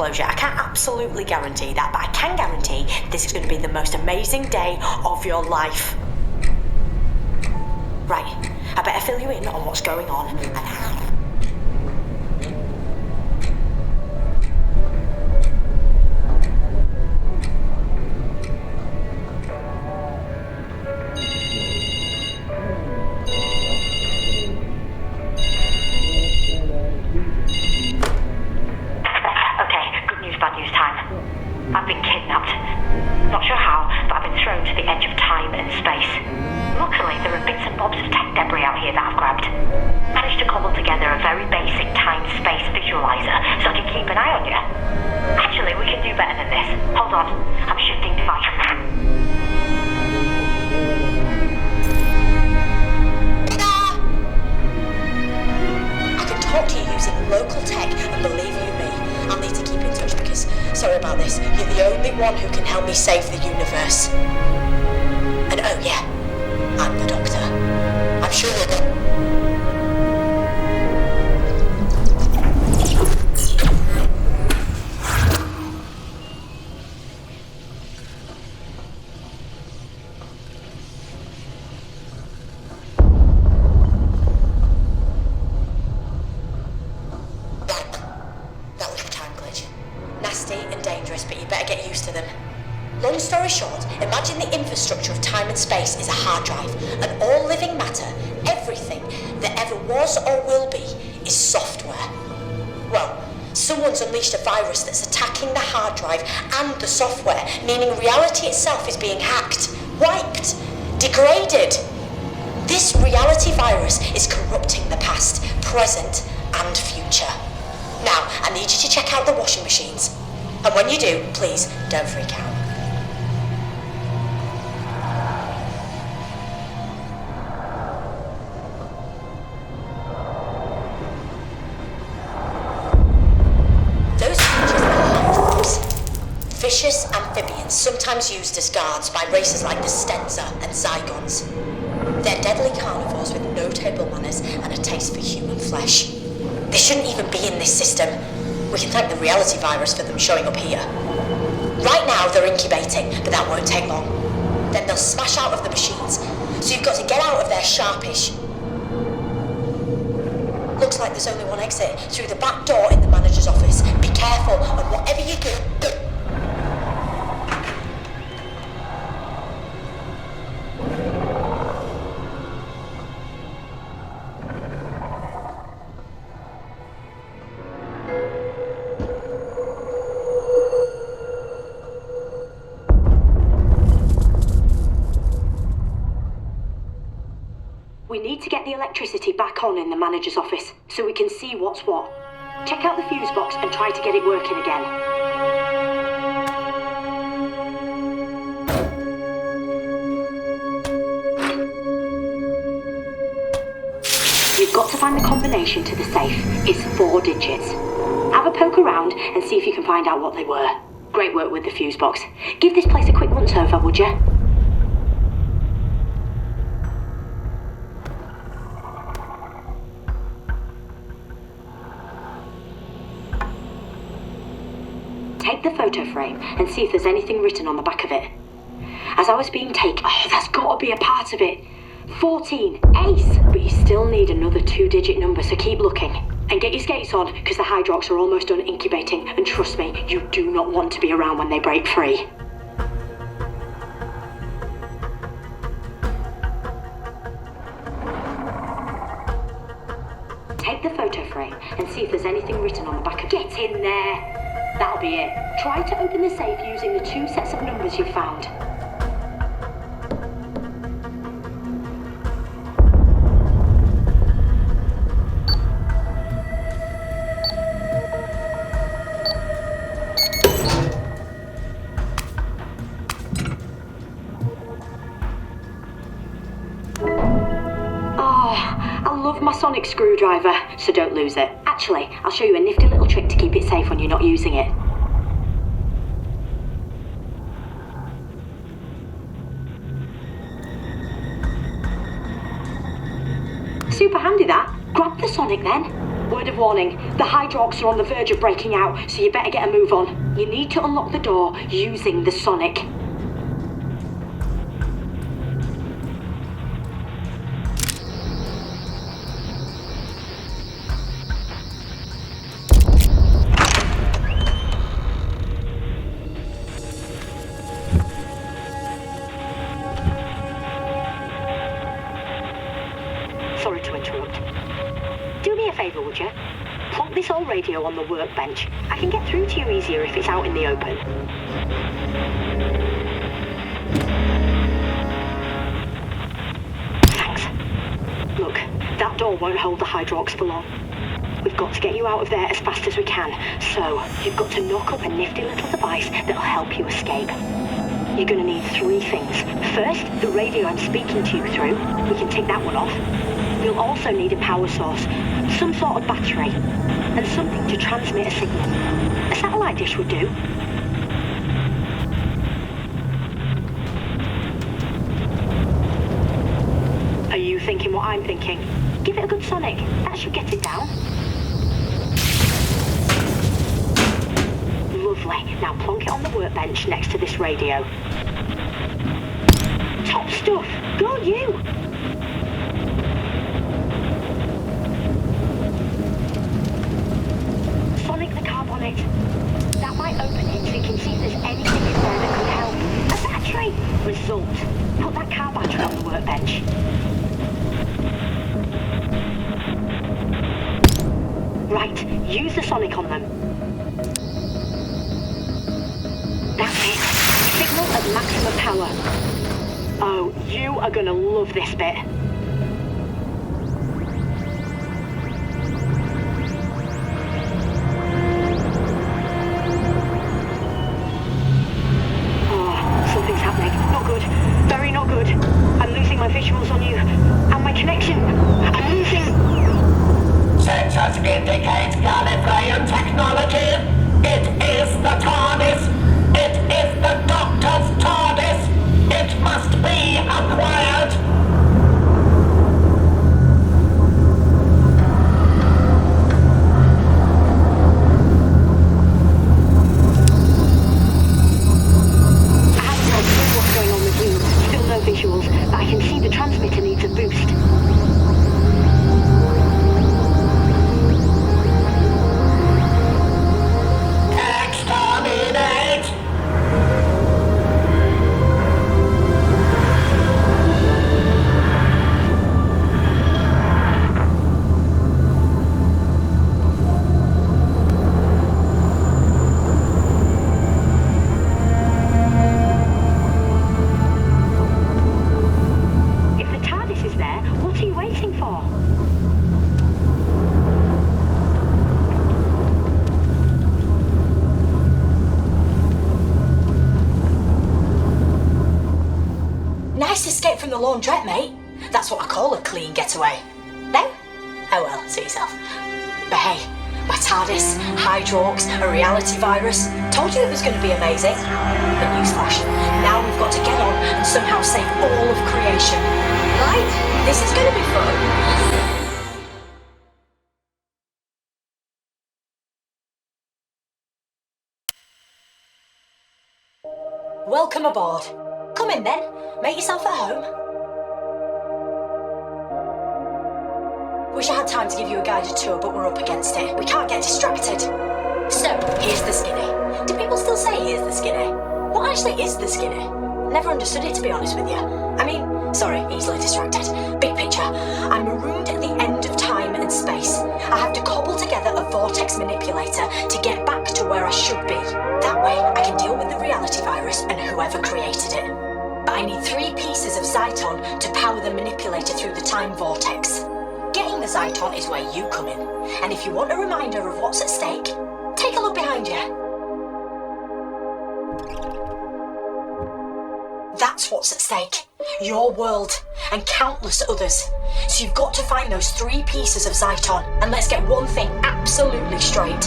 disclosure, I can't absolutely guarantee that, but I can guarantee this is going to be the most amazing day of your life. Right, I better fill you in on what's going on and how. I've been kidnapped. Not sure how, but I've been thrown to the edge of time and space. Luckily, there are bits and bobs of tech debris out here that I've grabbed. Managed to cobble together a very basic time-space visualizer so I can keep an eye on you. Actually, we can do better than this. Hold on, I'm shifting device. I can talk to you using local tech, and believe you me, I'll need to keep in touch because, sorry about this, you're the only one who can help me save the universe. And oh yeah, I'm the Doctor. I'm sure we'll... Nasty and dangerous, but you better get used to them. Long story short, imagine the infrastructure of time and space is a hard drive, and all living matter, everything that ever was or will be, is software. Well, someone's unleashed a virus that's attacking the hard drive and the software, meaning reality itself is being hacked, wiped, degraded. This reality virus is corrupting the past, present, and future. Now, I need you to check out the washing machines. And when you do, please, don't freak out. Those creatures are hydroids. Vicious amphibians, sometimes used as guards by races like the Stenza and Zygons. They're deadly carnivores with no table manners and a taste for human flesh. They shouldn't even be in this system. We can thank the reality virus for them showing up here. Right now they're incubating, but that won't take long. Then they'll smash out of the machines, so you've got to get out of there sharpish. Looks like there's only one exit, through the back door in the manager's office. Be careful, and whatever you do... We need to get the electricity back on in the manager's office so we can see what's what. Check out the fuse box and try to get it working again. You've got to find the combination to the safe. It's 4 digits. Have a poke around and see if you can find out what they were. Great work with the fuse box. Give this place a quick once over, would you? Take the photo frame and see if there's anything written on the back of it. As I was being taken, that's got to be a part of it. 14, ace! But you still need another 2-digit number, so keep looking. And get your skates on, because the Hydrox are almost done incubating, and trust me, you do not want to be around when they break free. Take the photo frame and see if there's anything written on the back of it. Get in there! That'll be it. Try to open the safe using the 2 sets of numbers you found. I love my sonic screwdriver, so don't lose it. Actually, I'll show you a nifty little trick to keep it safe when you're not using it. Super handy that. Grab the sonic then. Word of warning, the Hydrox are on the verge of breaking out, so you better get a move on. You need to unlock the door using the sonic. Sorry to interrupt. Do me a favour, would you? Plonk this old radio on the workbench. I can get through to you easier if it's out in the open. Thanks. Look, that door won't hold the Hydrox for long. We've got to get you out of there as fast as we can, so you've got to knock up a nifty little device that'll help you escape. You're going to need 3 things. First, the radio I'm speaking to you through. We can take that one off. You'll also need a power source, some sort of battery, and something to transmit a signal. A satellite dish would do. Are you thinking what I'm thinking? Give it a good sonic. That should get it down. Lovely. Now plonk it on the workbench next to this radio. Top stuff. Go you! Sonic the carb on it. That might open it so you can see if there's anything in there that could help. A battery! Result. Put that car battery on the workbench. Right, use the sonic on them. That's it. Signal at maximum power. Oh, you are gonna love this bit. Something's happening. Not good. Very not good. I'm losing my visuals on you. And my connection. I'm losing... Sensors indicate Gallifreyan technology. It is the TARDIS. It is the Doctor's TARDIS. It must be acquired. Visuals, but I can see the transmitter needs a boost. Exterminate! Escape from the laundrette, mate. That's what I call a clean getaway. No? Oh well, see yourself. But hey, my TARDIS, Hydrox, a reality virus. Told you it was going to be amazing. But newsflash, now we've got to get on and somehow save all of creation. Right? This is going to be fun. Welcome aboard. Come in then. Make yourself at home. Wish I had time to give you a guided tour, but we're up against it. We can't get distracted. So, here's the skinny. Do people still say here's the skinny? What actually is the skinny? Never understood it, to be honest with you. I mean, sorry, easily distracted. Big picture. I'm marooned at the end of time and space. I have to cobble together a vortex manipulator to get back to where I should be. That way, I can deal with the reality virus and whoever created it. But I need 3 pieces of Zyton to power the manipulator through the time vortex. Getting the Zyton is where you come in. And if you want a reminder of what's at stake, take a look behind you. That's what's at stake. Your world, and countless others. So you've got to find those 3 pieces of Zyton. And let's get one thing absolutely straight.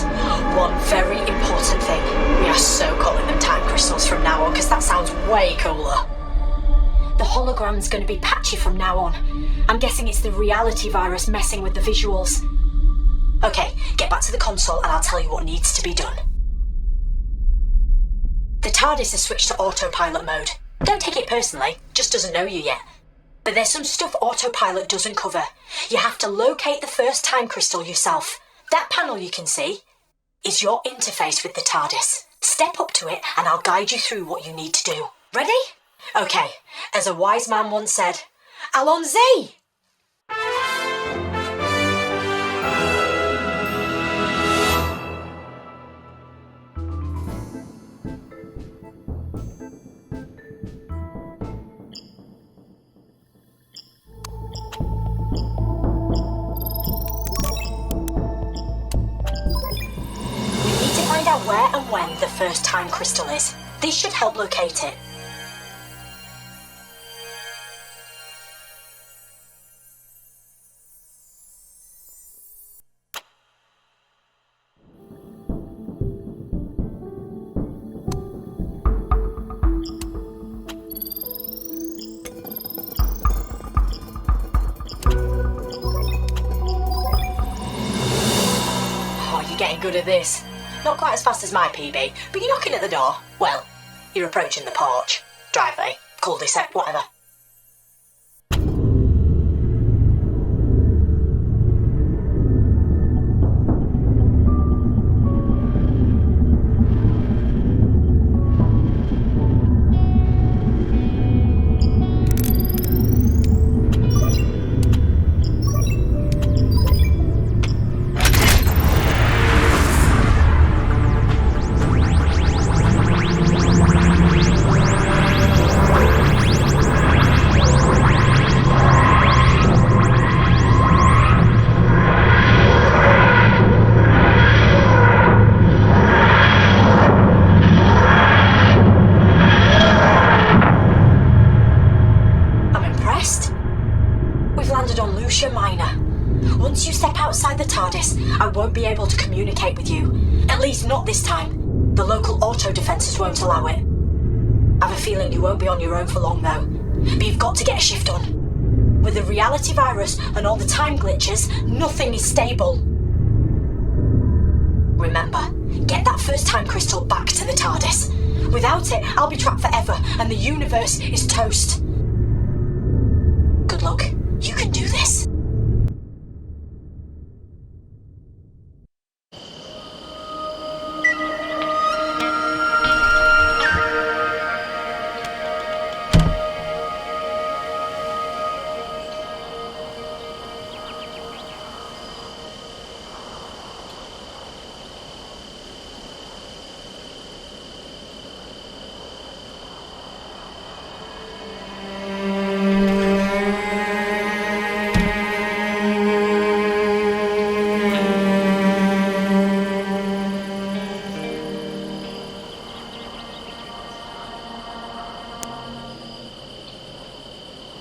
One very important thing. We are so calling them time crystals from now on, because that sounds way cooler. The hologram's going to be patchy from now on. I'm guessing it's the reality virus messing with the visuals. Okay, get back to the console and I'll tell you what needs to be done. The TARDIS has switched to autopilot mode. Don't take it personally, just doesn't know you yet. But there's some stuff autopilot doesn't cover. You have to locate the first time crystal yourself. That panel you can see is your interface with the TARDIS. Step up to it and I'll guide you through what you need to do. Ready? Okay, as a wise man once said, Allons-y! Find out where and when the first time crystal is. These should help locate it. Oh, you're getting good at this. Not quite as fast as my PB, but you're knocking at the door. Well, you're approaching the porch, driveway, cul-de-sac, whatever. Once you step outside the TARDIS, I won't be able to communicate with you. At least not this time. The local auto defences won't allow it. I have a feeling you won't be on your own for long though. But you've got to get a shift on. With the reality virus and all the time glitches, nothing is stable. Remember, get that first time crystal back to the TARDIS. Without it, I'll be trapped forever and the universe is toast. Good luck. You can do this.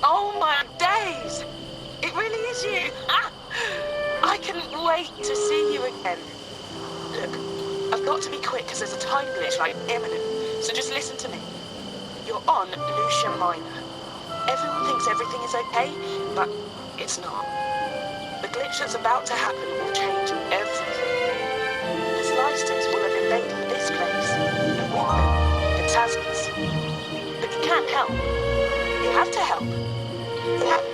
Oh my days! It really is you! I couldn't wait to see you again. Look, I've got to be quick because there's a time glitch like imminent, so just listen to me. You're on Lucia Minor. Everyone thinks everything is okay, but it's not. The glitch that's about to happen will change everything. The Slysters will have invaded this place, and we will, the Tasmans. But you can't help. You have to help. You have to.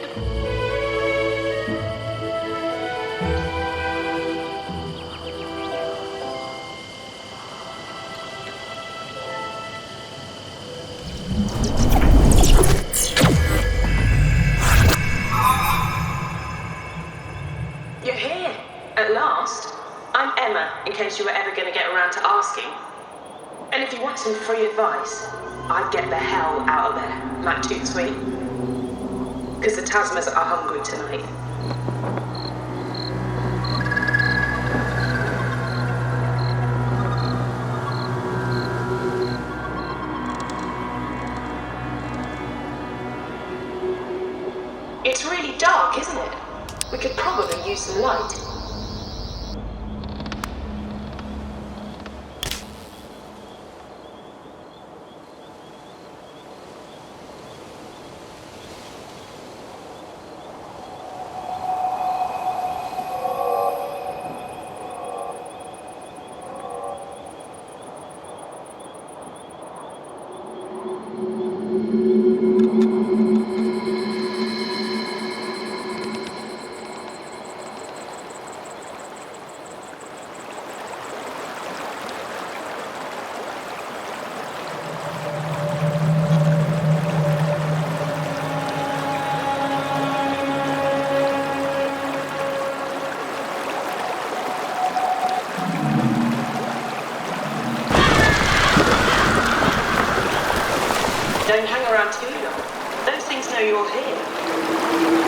You're here, at last. I'm Emma, in case you were ever going to get around to asking. And if you want some free advice, I'd get the hell out of there, like Too Sweet. Because the Tasmas are hungry tonight. It's really dark, isn't it? We could probably use some light. Don't hang around too long. Those things know you're here.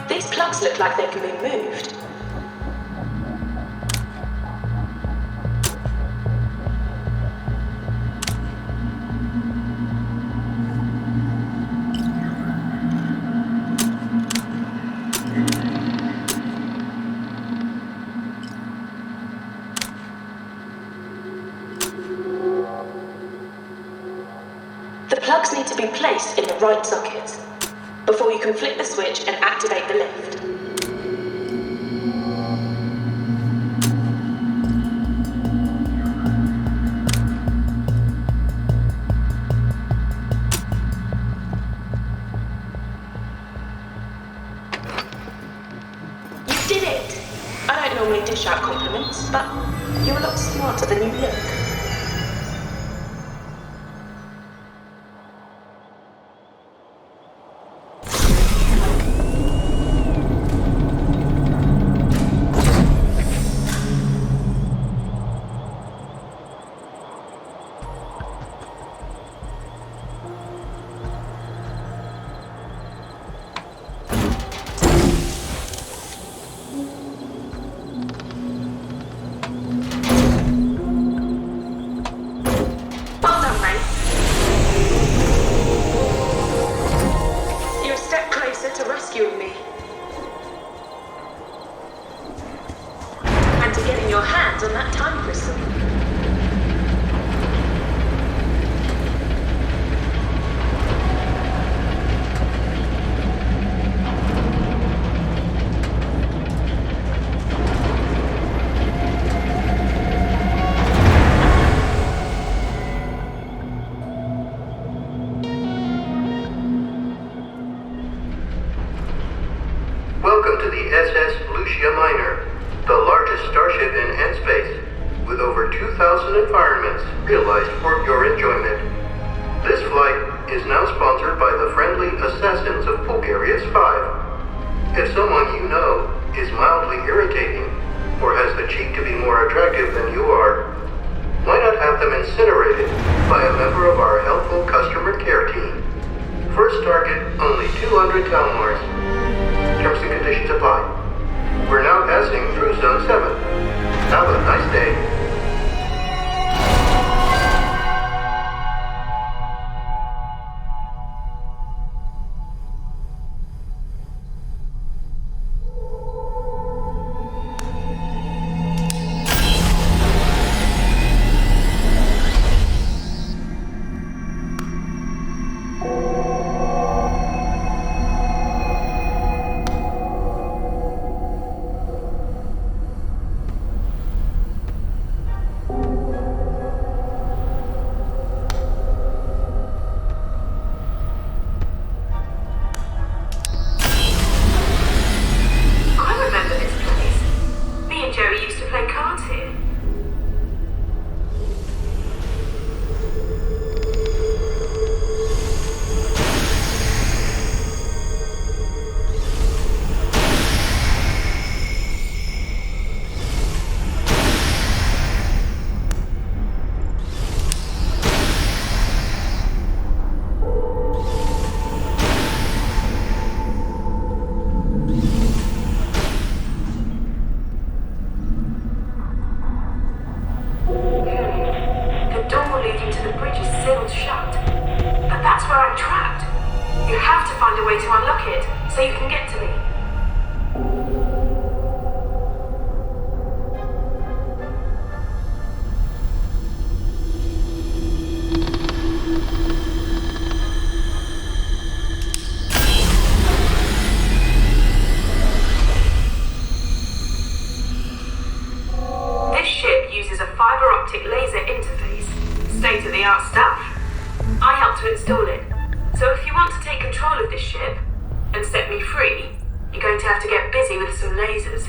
These plugs look like they can be moved. The plugs need to be placed in the right sockets before you can flick the switch and activate the lift. You did it! I don't normally dish out compliments, but you're a lot smarter than you look. On that time crystal. Welcome to the SS Lucia Minor, the largest starship in N-space, with over 2,000 environments realized for your enjoyment. This flight is now sponsored by the friendly assassins of Bulgaria's 5. If someone you know is mildly irritating, or has the cheek to be more attractive than you are, why not have them incinerated by a member of our helpful customer care team? First target, only 200 Talmars. Terms and conditions apply. We're now passing through Zone 7. Have a nice day. here. State-of-the-art stuff. I helped to install it. So if you want to take control of this ship and set me free, you're going to have to get busy with some lasers.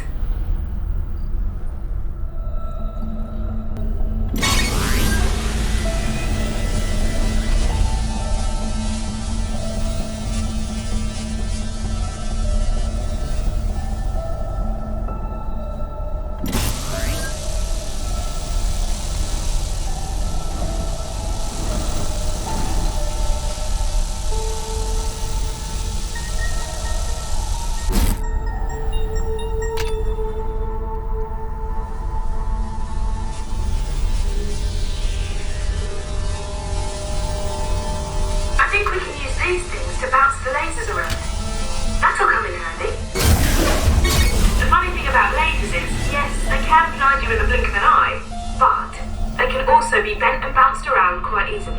Be bent and bounced around quite easily.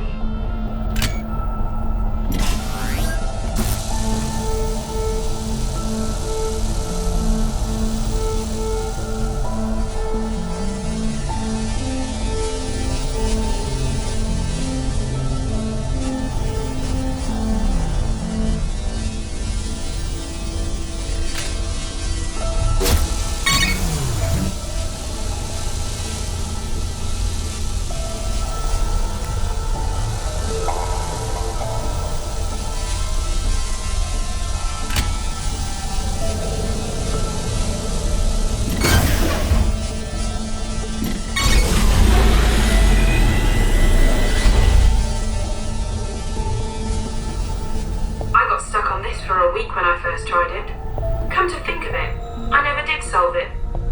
When I first tried it. Come to think of it, I never did solve it.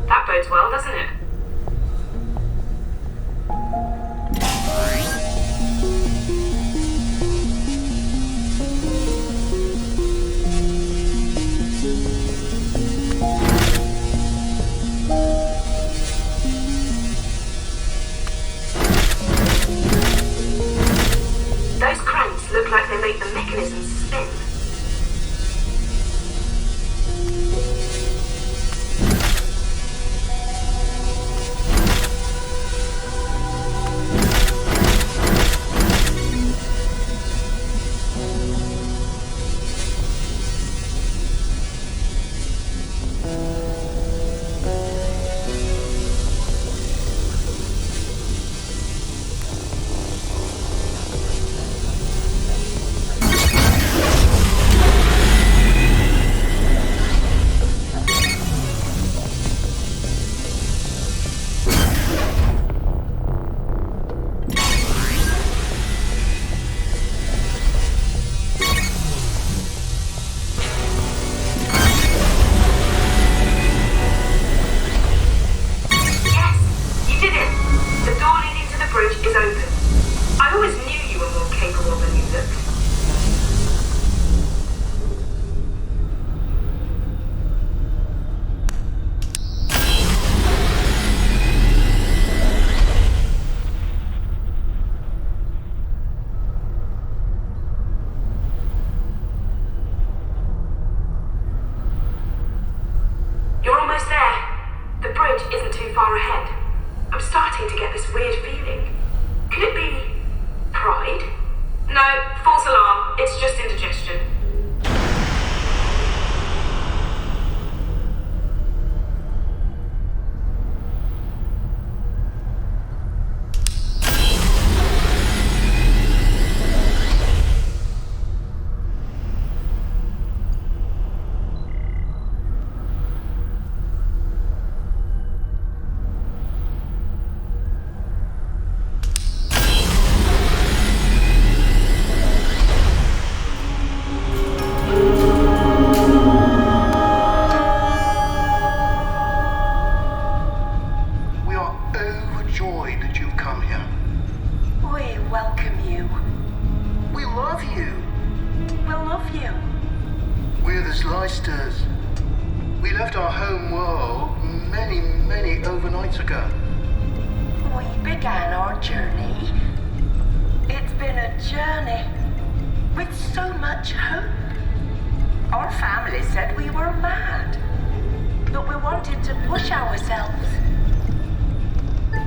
That bodes well, doesn't it? Those cranks look like they make the mechanism spin. Isn't too far ahead. I'm starting to get this weird feeling. Could it be pride? No, false alarm. It's just indigestion. months ago. We began our journey. It's been a journey with so much hope. Our family said we were mad, but we wanted to push ourselves.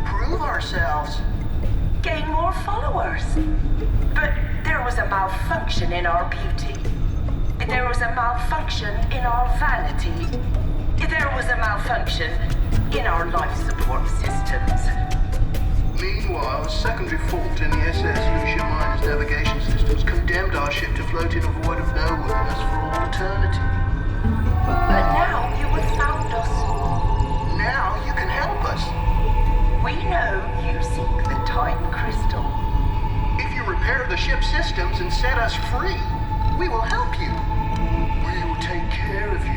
Prove ourselves. Gain more followers. But there was a malfunction in our beauty. There was a malfunction in our vanity. There was a malfunction in our life support systems. Meanwhile, a secondary fault in the SS Lucia Miner's navigation systems condemned our ship to float in a void of nowhereness for all eternity. But now you have found us. Now you can help us. We know you seek the time crystal. If you repair the ship's systems and set us free, we will help you. We will take care of you.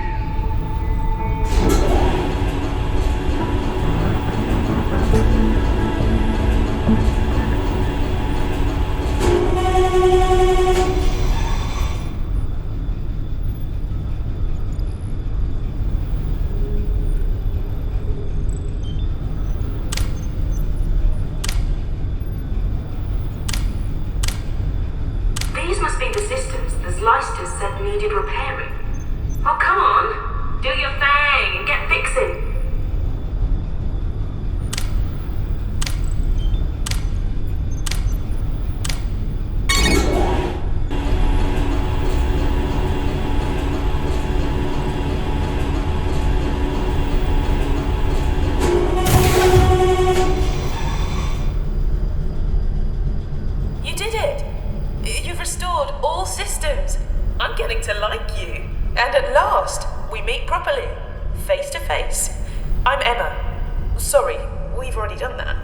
These must be the systems the Leicesters said needed repairing. Oh, come on! Do your thing and get fixing! You did it! You've restored all systems. I'm getting to like you. And at last, we meet properly, face to face. I'm Emma. Sorry, we've already done that.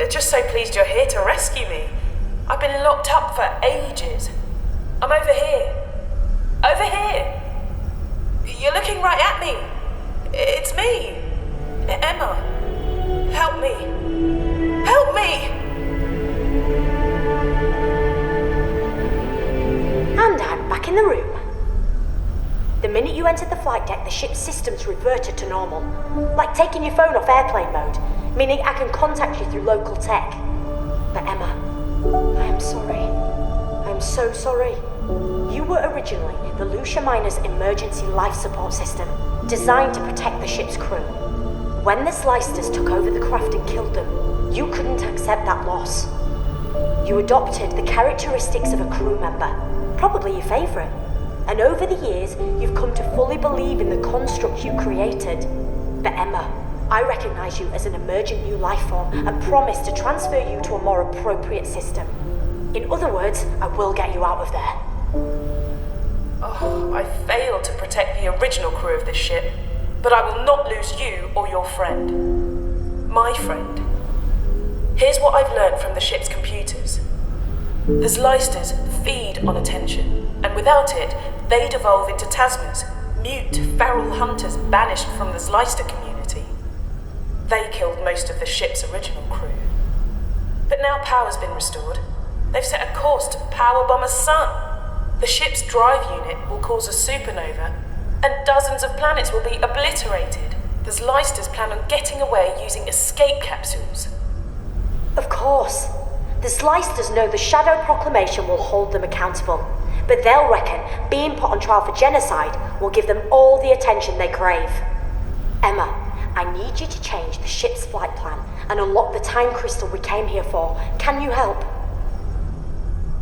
Just so pleased you're here to rescue me. I've been locked up for ages. I'm over here. Over here. You're looking right at me. It's me. Emma. Help me. Help me! And I'm back in the room. The minute you entered the flight deck, the ship's systems reverted to normal. Like taking your phone off airplane mode, meaning I can contact you through local tech. But Emma, I am sorry. I'm so sorry. You were originally the Lucia Miner's emergency life support system, designed to protect the ship's crew. When the Leicesters took over the craft and killed them, you couldn't accept that loss. You adopted the characteristics of a crew member, probably your favourite. And over the years, you've come to fully believe in the construct you created. But Emma, I recognise you as an emergent new life form and promise to transfer you to a more appropriate system. In other words, I will get you out of there. Oh, I failed to protect the original crew of this ship, but I will not lose you or your friend. My friend. Here's what I've learned from the ship's computers. The Leicesters feed on attention, and without it, they'd evolve into Tasmas, mute, feral hunters banished from the Leicester community. They killed most of the ship's original crew. But now power's been restored. They've set a course to powerbomb a sun. The ship's drive unit will cause a supernova, and dozens of planets will be obliterated. The Leicesters plan on getting away using escape capsules. Of course. The Leicesters know the Shadow Proclamation will hold them accountable, but they'll reckon being put on trial for genocide will give them all the attention they crave. Emma, I need you to change the ship's flight plan and unlock the time crystal we came here for. Can you help?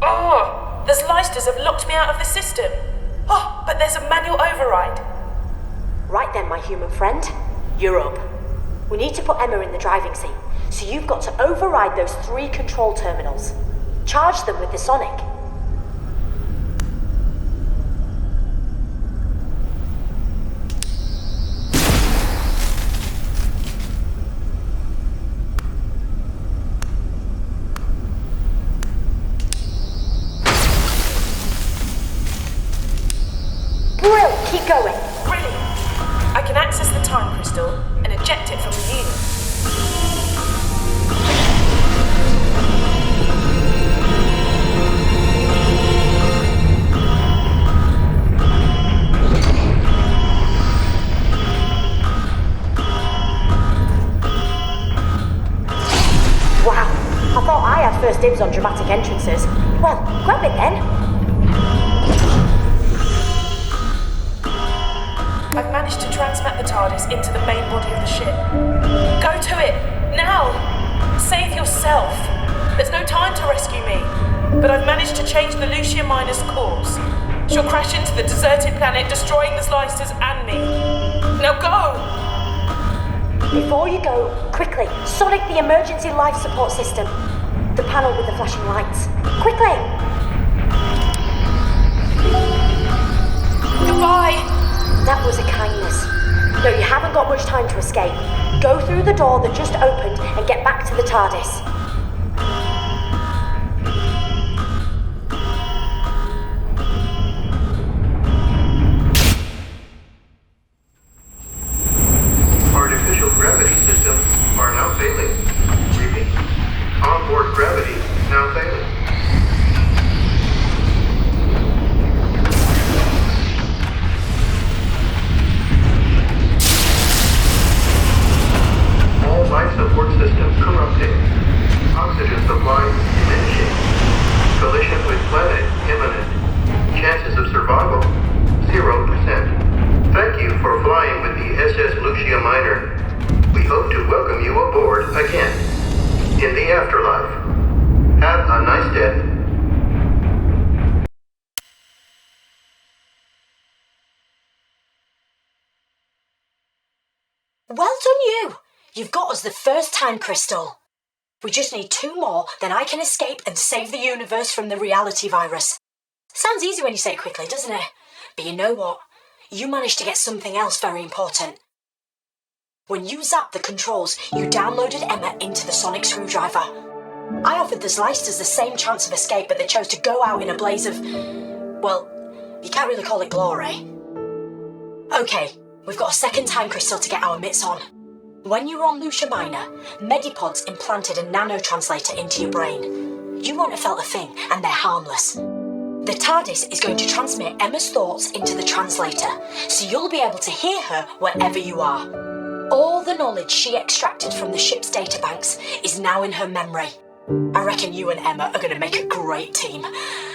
Oh, the Leicesters have locked me out of the system. Oh, but there's a manual override. Right then, my human friend, you're up. We need to put Emma in the driving seat, so you've got to override those 3 control terminals. Charge them with the sonic. Brill, keep going. Brilliant. I can access the time crystal and eject it from the unit. first dibs on dramatic entrances. Well, grab it then. I've managed to transmat the TARDIS into the main body of the ship. Go to it, now! Save yourself. There's no time to rescue me, but I've managed to change the Lucia Minor's course. She'll crash into the deserted planet, destroying the Slicers and me. Now go! Before you go, quickly, sonic the emergency life support system. The panel with the flashing lights. Quickly! Goodbye! That was a kindness. No, you haven't got much time to escape. Go through the door that just opened and get back to the TARDIS. Artificial gravity systems are now failing. Repeat. Onboard gravity now failing. All life support systems corrupting. Oxygen supply diminishing. Collision with planet imminent. Chances of survival 0%. Thank you for flying with the SS Lucia Minor. We hope to welcome you aboard again in the afterlife. Have a nice day. Well done you! You've got us the first time crystal. We just need 2 more, then I can escape and save the universe from the reality virus. Sounds easy when you say it quickly, doesn't it? But you know what? You managed to get something else very important. When you zapped the controls, you downloaded Emma into the sonic screwdriver. I offered the Slicers the same chance of escape, but they chose to go out in a blaze of... well, you can't really call it glory. Okay, we've got a second time crystal to get our mitts on. When you were on Lucia Minor, Medipods implanted a nanotranslator into your brain. You won't have felt a thing, and they're harmless. The TARDIS is going to transmit Emma's thoughts into the translator, so you'll be able to hear her wherever you are. All the knowledge she extracted from the ship's databanks is now in her memory. I reckon you and Emma are going to make a great team.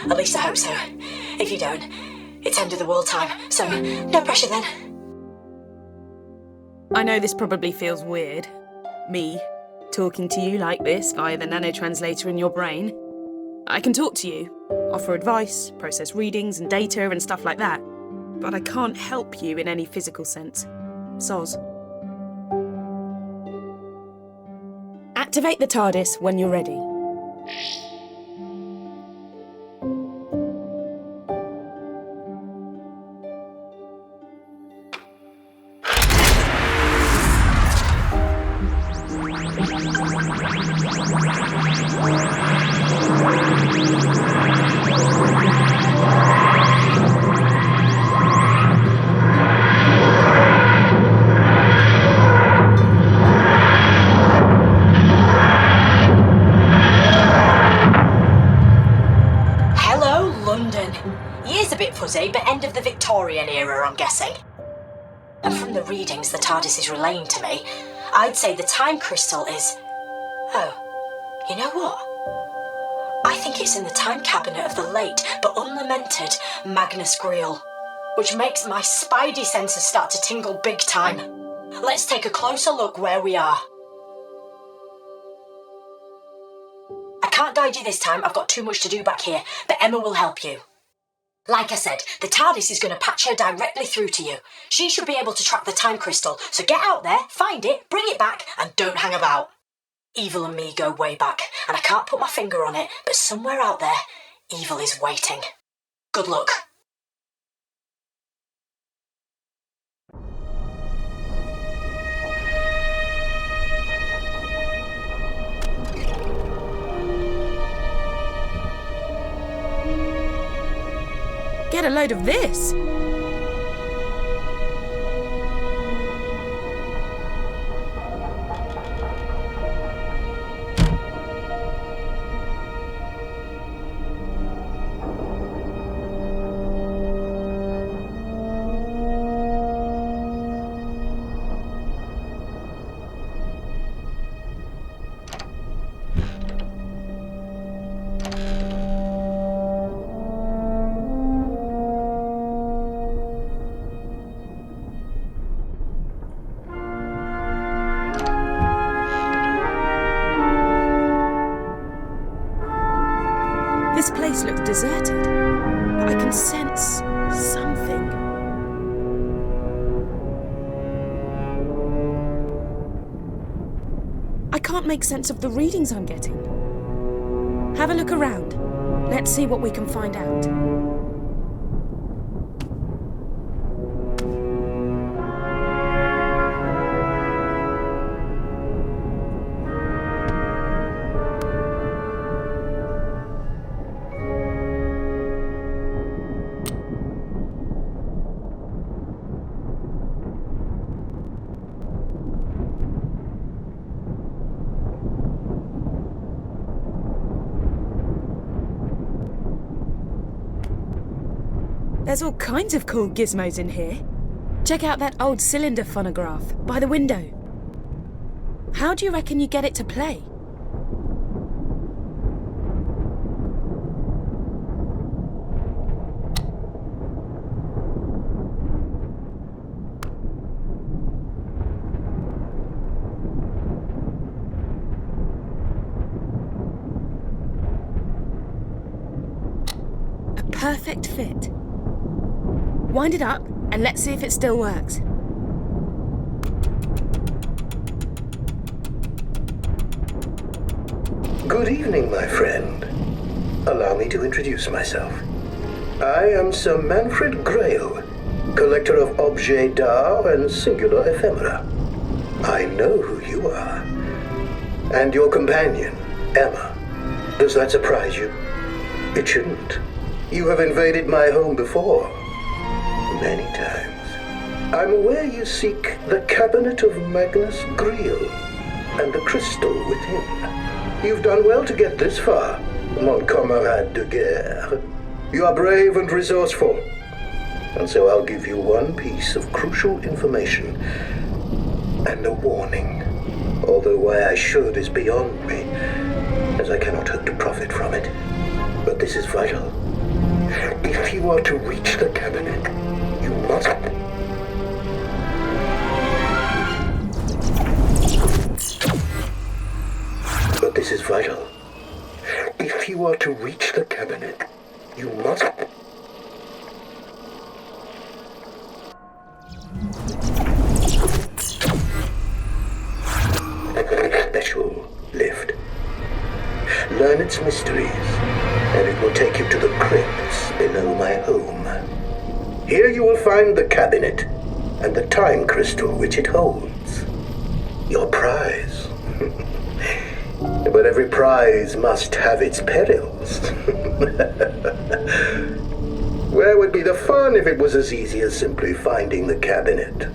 At least I hope so. If you don't, it's end of the world time, so no pressure then. I know this probably feels weird. Me, talking to you like this via the nanotranslator in your brain. I can talk to you, offer advice, process readings and data and stuff like that, but I can't help you in any physical sense. Soz. Activate the TARDIS when you're ready. But end of the Victorian era, I'm guessing. And from the readings the TARDIS is relaying to me, I'd say the time crystal is... oh, you know what? I think it's in the time cabinet of the late but unlamented Magnus Greel, which makes my spidey senses start to tingle big time. Let's take a closer look where we are. I can't guide you this time, I've got too much to do back here, but Emma will help you. Like I said, the TARDIS is going to patch her directly through to you. She should be able to track the time crystal, so get out there, find it, bring it back, and don't hang about. Evil and me go way back, and I can't put my finger on it, but somewhere out there, evil is waiting. Good luck. Get a load of this! deserted, but I can sense something. I can't make sense of the readings I'm getting. Have a look around. Let's see what we can find out. There's all kinds of cool gizmos in here. Check out that old cylinder phonograph by the window. How do you reckon you get it to play? A perfect fit. Wind it up and let's see if it still works. Good evening, my friend. Allow me to introduce myself. I am Sir Manfred Grail, collector of objets d'art and singular ephemera. I know who you are. And your companion, Emma. Does that surprise you? It shouldn't. You have invaded my home before. Many times. I'm aware you seek the cabinet of Magnus Greel and the crystal within. You've done well to get this far, mon camarade de guerre. You are brave and resourceful, and so I'll give you one piece of crucial information and a warning. Although why I should is beyond me, as I cannot hope to profit from it. But this is vital. If you are to reach the cabinet, you must... But this is vital. If you are to reach the cabinet, you must... Special lift. Learn its mysteries, and it will take you to the crypts below my home. Here you will find the cabinet and the time crystal which it holds. Your prize. But every prize must have its perils. Where would be the fun if it was as easy as simply finding the cabinet?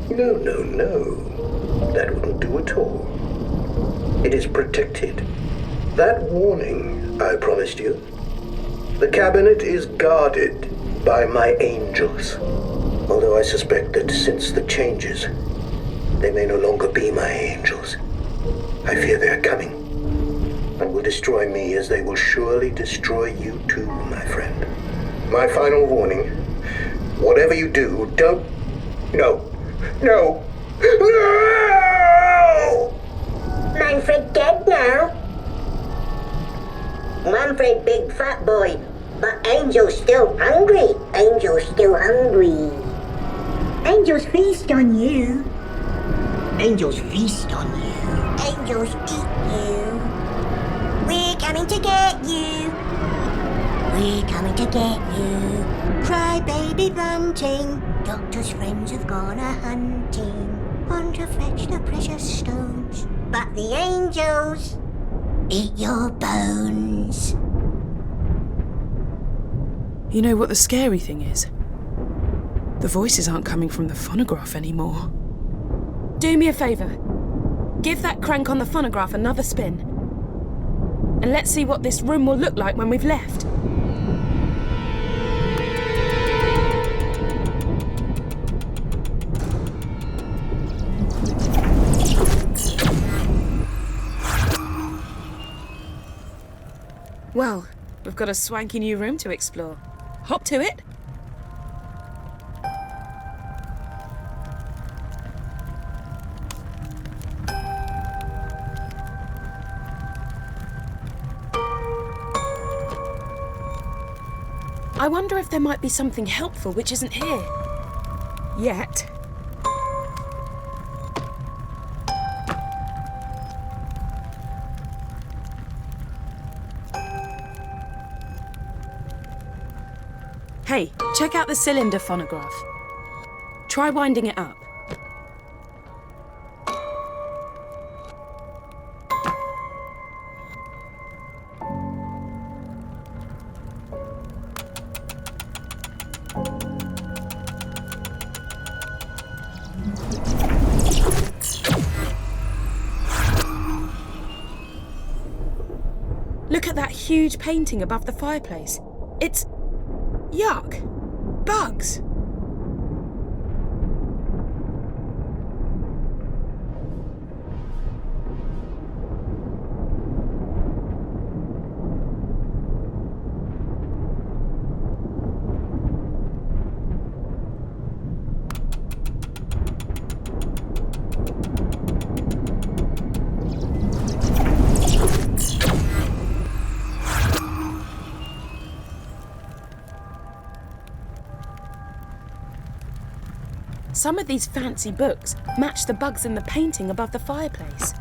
No, no, no. That wouldn't do at all. It is protected. That warning I promised you. The cabinet is guarded by my angels. Although I suspect that since the changes, they may no longer be my angels. I fear they are coming, and will destroy me as they will surely destroy you too, my friend. My final warning, whatever you do, don't... No! No! No! Manfred dead now? Manfred big fat boy, but Angel's still hungry. Angel's still hungry. Angels feast on you. Angels feast on you. Angels eat you. We're coming to get you. We're coming to get you. Cry baby bunting. Doctor's friends have gone a-hunting. On to fetch the precious stones. But the angels eat your bones. You know what the scary thing is? The voices aren't coming from the phonograph anymore. Do me a favour. Give that crank on the phonograph another spin. And let's see what this room will look like when we've left. Well, we've got a swanky new room to explore. Hop to it. I wonder if there might be something helpful which isn't here. Yet. Hey, check out the cylinder phonograph. Try winding it up. Look at that huge painting above the fireplace. It's... yuck! Bugs! Some of these fancy books match the bugs in the painting above the fireplace.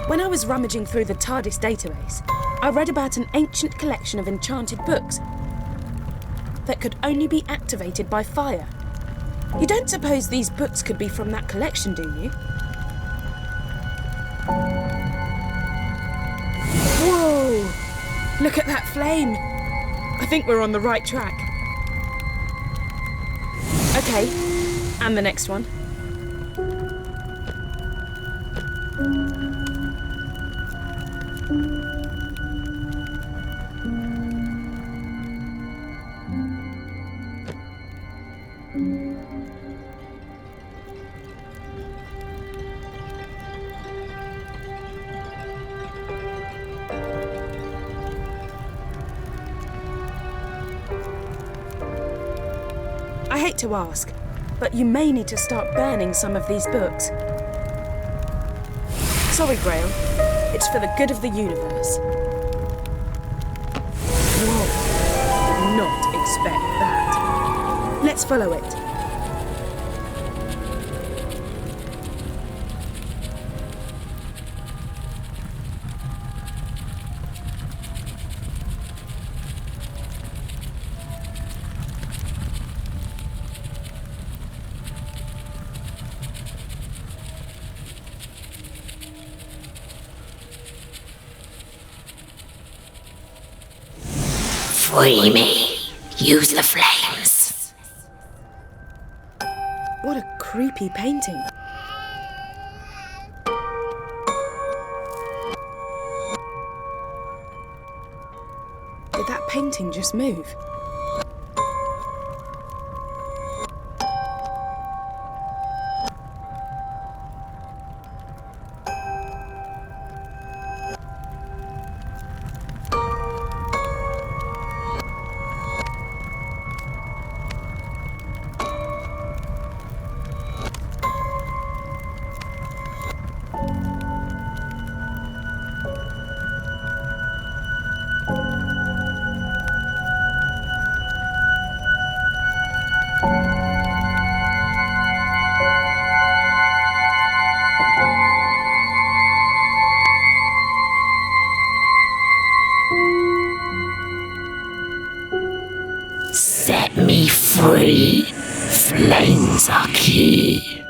When I was rummaging through the TARDIS database, I read about an ancient collection of enchanted books that could only be activated by fire. You don't suppose these books could be from that collection, do you? Whoa! Look at that flame! I think we're on the right track. Okay, and the next one. I hate to ask, but you may need to start burning some of these books. Sorry, Grail. It's for the good of the universe. Whoa. Did not expect that. Let's follow it. Free me. Use the flames. What a creepy painting. Did that painting just move? Set me free. Flames are key.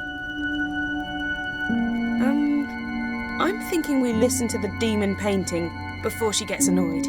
I'm thinking we listen to the demon painting before she gets annoyed.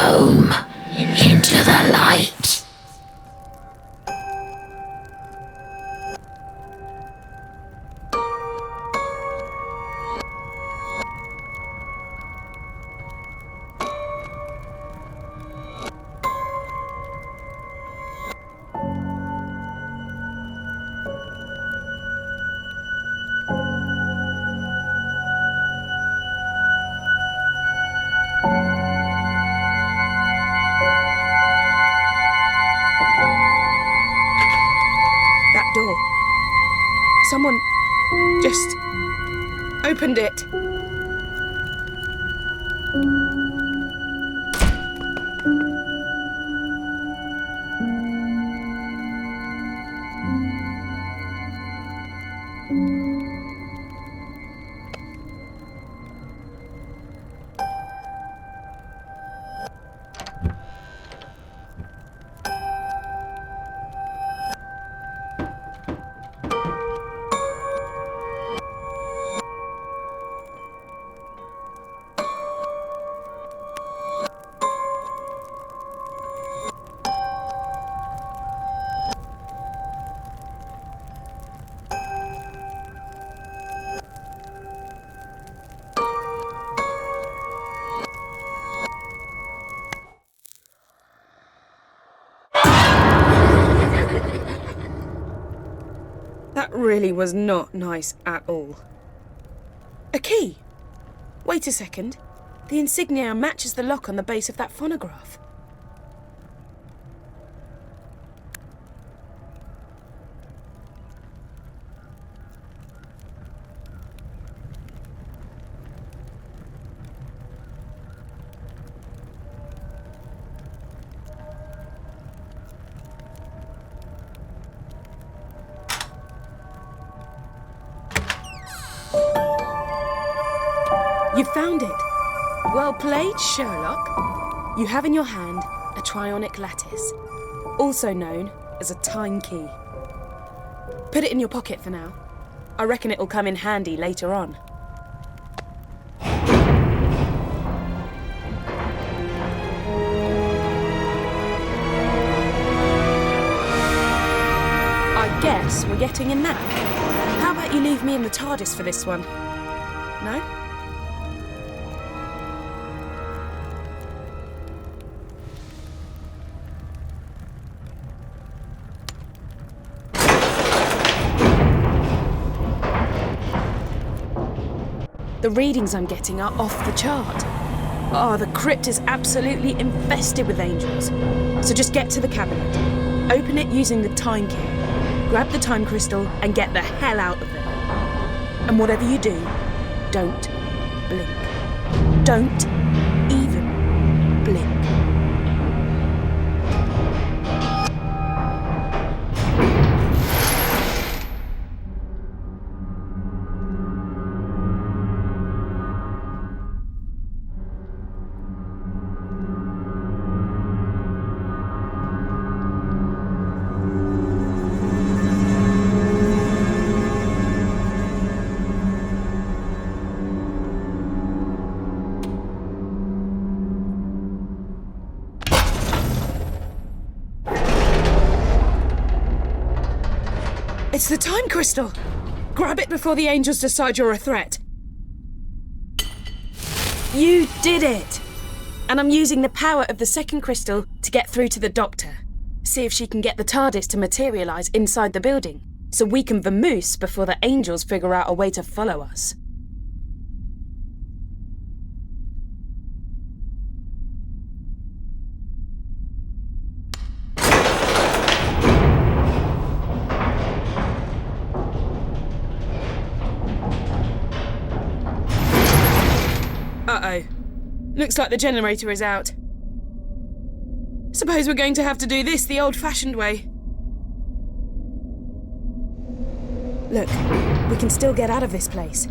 home, into the light. That door. Someone just opened it. That really was not nice at all. A key? Wait a second. The insignia matches the lock on the base of that phonograph. You found it. Well played, Sherlock. You have in your hand a trionic lattice, also known as a time key. Put it in your pocket for now. I reckon it'll come in handy later on. I guess we're getting a nap. How about you leave me in the TARDIS for this one? No? The readings I'm getting are off the chart. Oh, the crypt is absolutely infested with angels. So just get to the cabinet, open it using the time key, grab the time crystal and get the hell out of there. And whatever you do, don't blink. Don't even blink. It's the time crystal! Grab it before the angels decide you're a threat. You did it! And I'm using the power of the second crystal to get through to the Doctor. See if she can get the TARDIS to materialise inside the building, so we can vamoose before the angels figure out a way to follow us. Uh-oh. Looks like the generator is out. Suppose we're going to have to do this the old-fashioned way. Look, we can still get out of this place.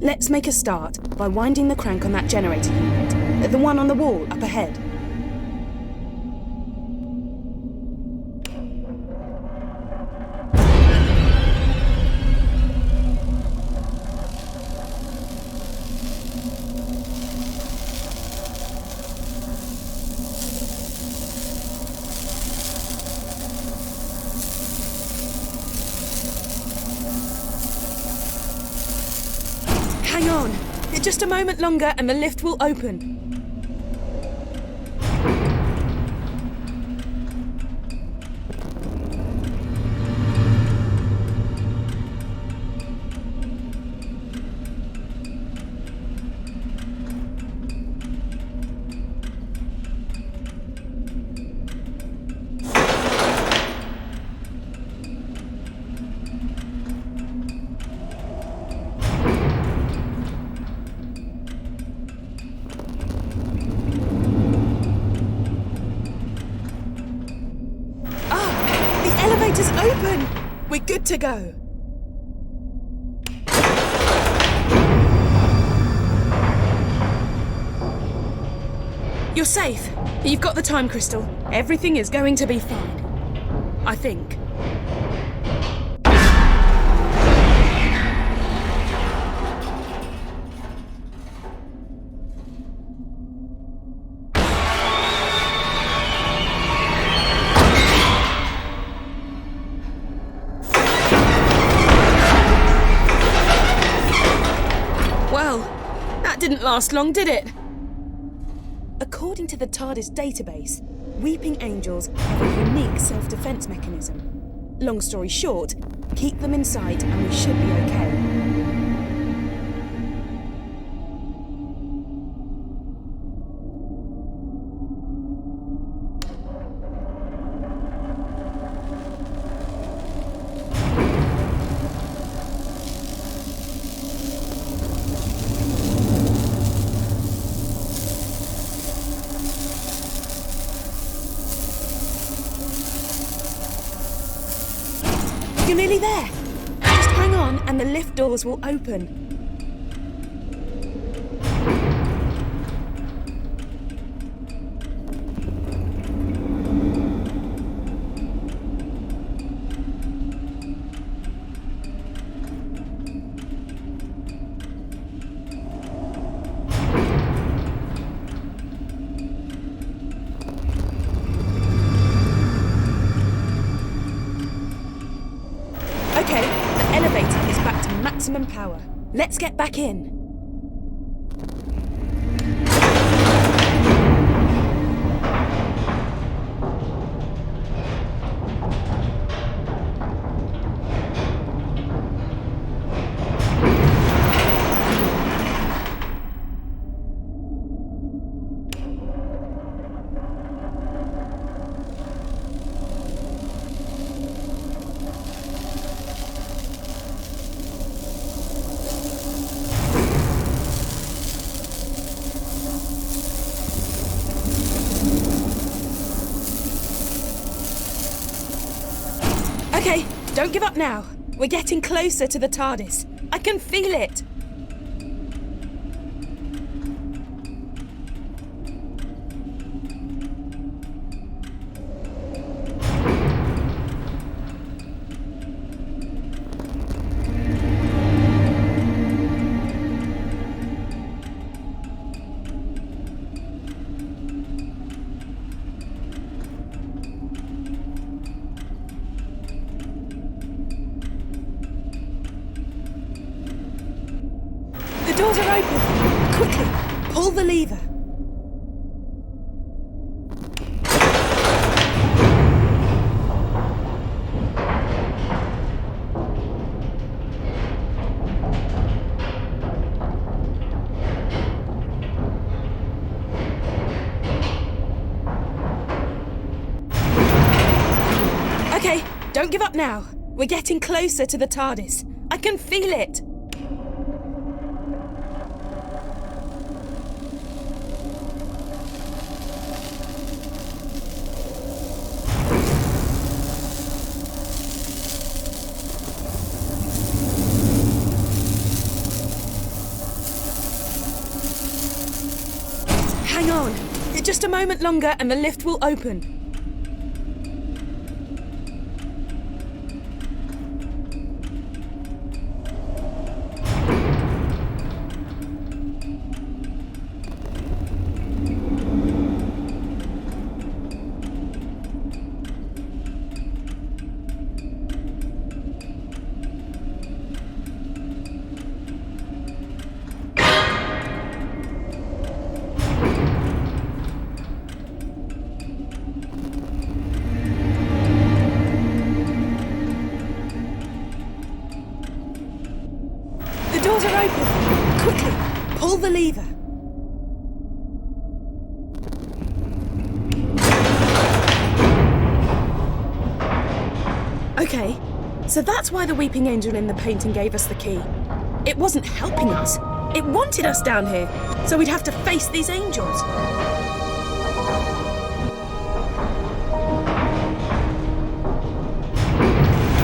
Let's make a start by winding the crank on that generator unit, the one on the wall up ahead. Just a moment longer and the lift will open. Elevator's open! We're good to go. You're safe. You've got the time crystal. Everything is going to be fine. I think. Didn't last long, did it? According to the TARDIS database, weeping angels have a unique self-defense mechanism. Long story short, keep them in sight and we should be okay. You're nearly there. Just hang on and the lift doors will open. Okay, the elevator is back to maximum power. Let's get back in. Okay, don't give up now. We're getting closer to the TARDIS. I can feel it. The doors are open. Quickly, pull the lever. Okay, don't give up now. We're getting closer to the TARDIS. I can feel it. Hang on. Just a moment longer and the lift will open. Pull the lever. Okay, so that's why the weeping angel in the painting gave us the key. It wasn't helping us. It wanted us down here, so we'd have to face these angels.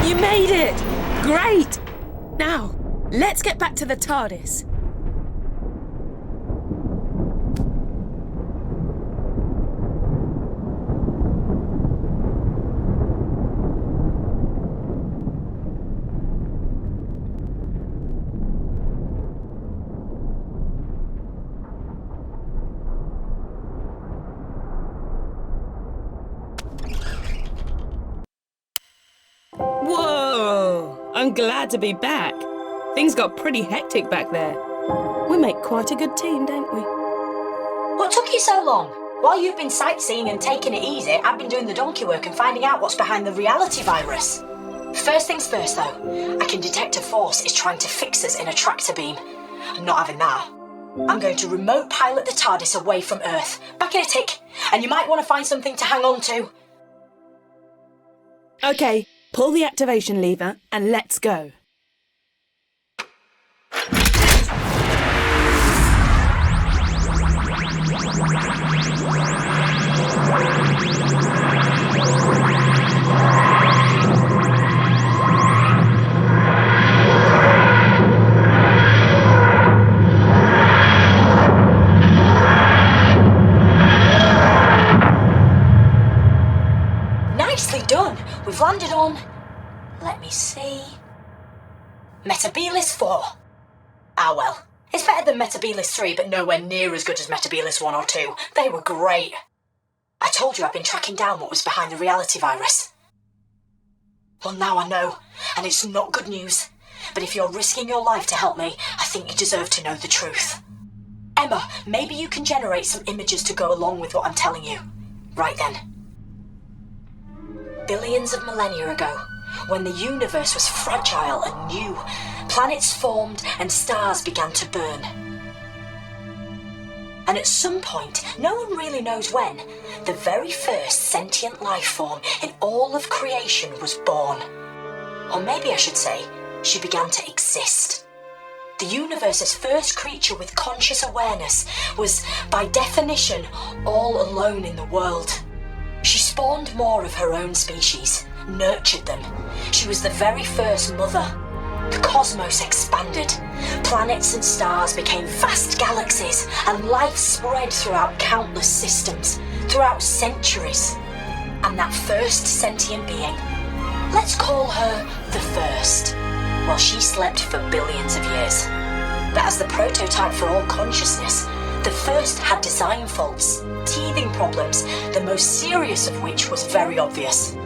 You made it! Great! Now, let's get back to the TARDIS. Whoa! I'm glad to be back. Things got pretty hectic back there. We make quite a good team, don't we? What took you so long? While you've been sightseeing and taking it easy, I've been doing the donkey work and finding out what's behind the reality virus. First things first, though, I can detect a force is trying to fix us in a tractor beam. I'm not having that. I'm going to remote pilot the TARDIS away from Earth. Back in a tick, and you might want to find something to hang on to. Okay, pull the activation lever and let's go. Nicely done. We've landed on... Let me see... Metabilis 4. Ah well, it's better than Metabilis 3, but nowhere near as good as Metabilis 1 or 2. They were great. I told you I've been tracking down what was behind the reality virus. Well, now I know, and it's not good news. But if you're risking your life to help me, I think you deserve to know the truth. Emma, maybe you can generate some images to go along with what I'm telling you. Right then. Billions of millennia ago, when the universe was fragile and new, planets formed and stars began to burn. And at some point, no one really knows when, the very first sentient life form in all of creation was born. Or maybe I should say, she began to exist. The universe's first creature with conscious awareness was, by definition, all alone in the world. She spawned more of her own species, nurtured them. She was the very first mother. The cosmos expanded. Planets and stars became vast galaxies, and life spread throughout countless systems, throughout centuries. And that first sentient being, let's call her the First. Well, she slept for billions of years. But as the prototype for all consciousness, the First had design faults, teething problems, the most serious of which was very obvious.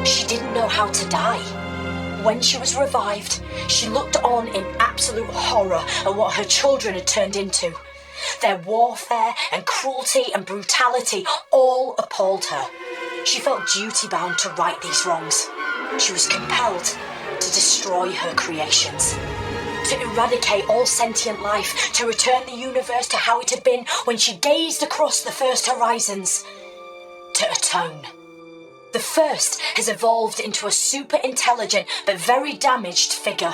She didn't know how to die. When she was revived, she looked on in absolute horror at what her children had turned into. Their warfare and cruelty and brutality all appalled her. She felt duty-bound to right these wrongs. She was compelled to destroy her creations, to eradicate all sentient life, to return the universe to how it had been when she gazed across the first horizons, to atone. The First has evolved into a super intelligent but very damaged figure.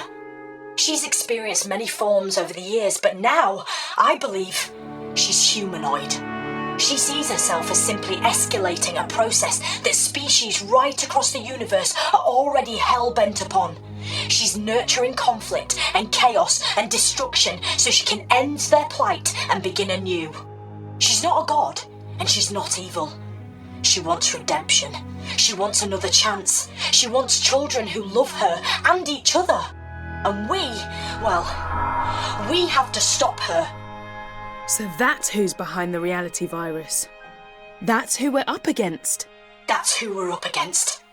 She's experienced many forms over the years, but now, I believe, she's humanoid. She sees herself as simply escalating a process that species right across the universe are already hell-bent upon. She's nurturing conflict and chaos and destruction so she can end their plight and begin anew. She's not a god, and she's not evil. She wants redemption. She wants another chance. She wants children who love her and each other. And we have to stop her. So that's who's behind the reality virus. That's who we're up against. That's who we're up against.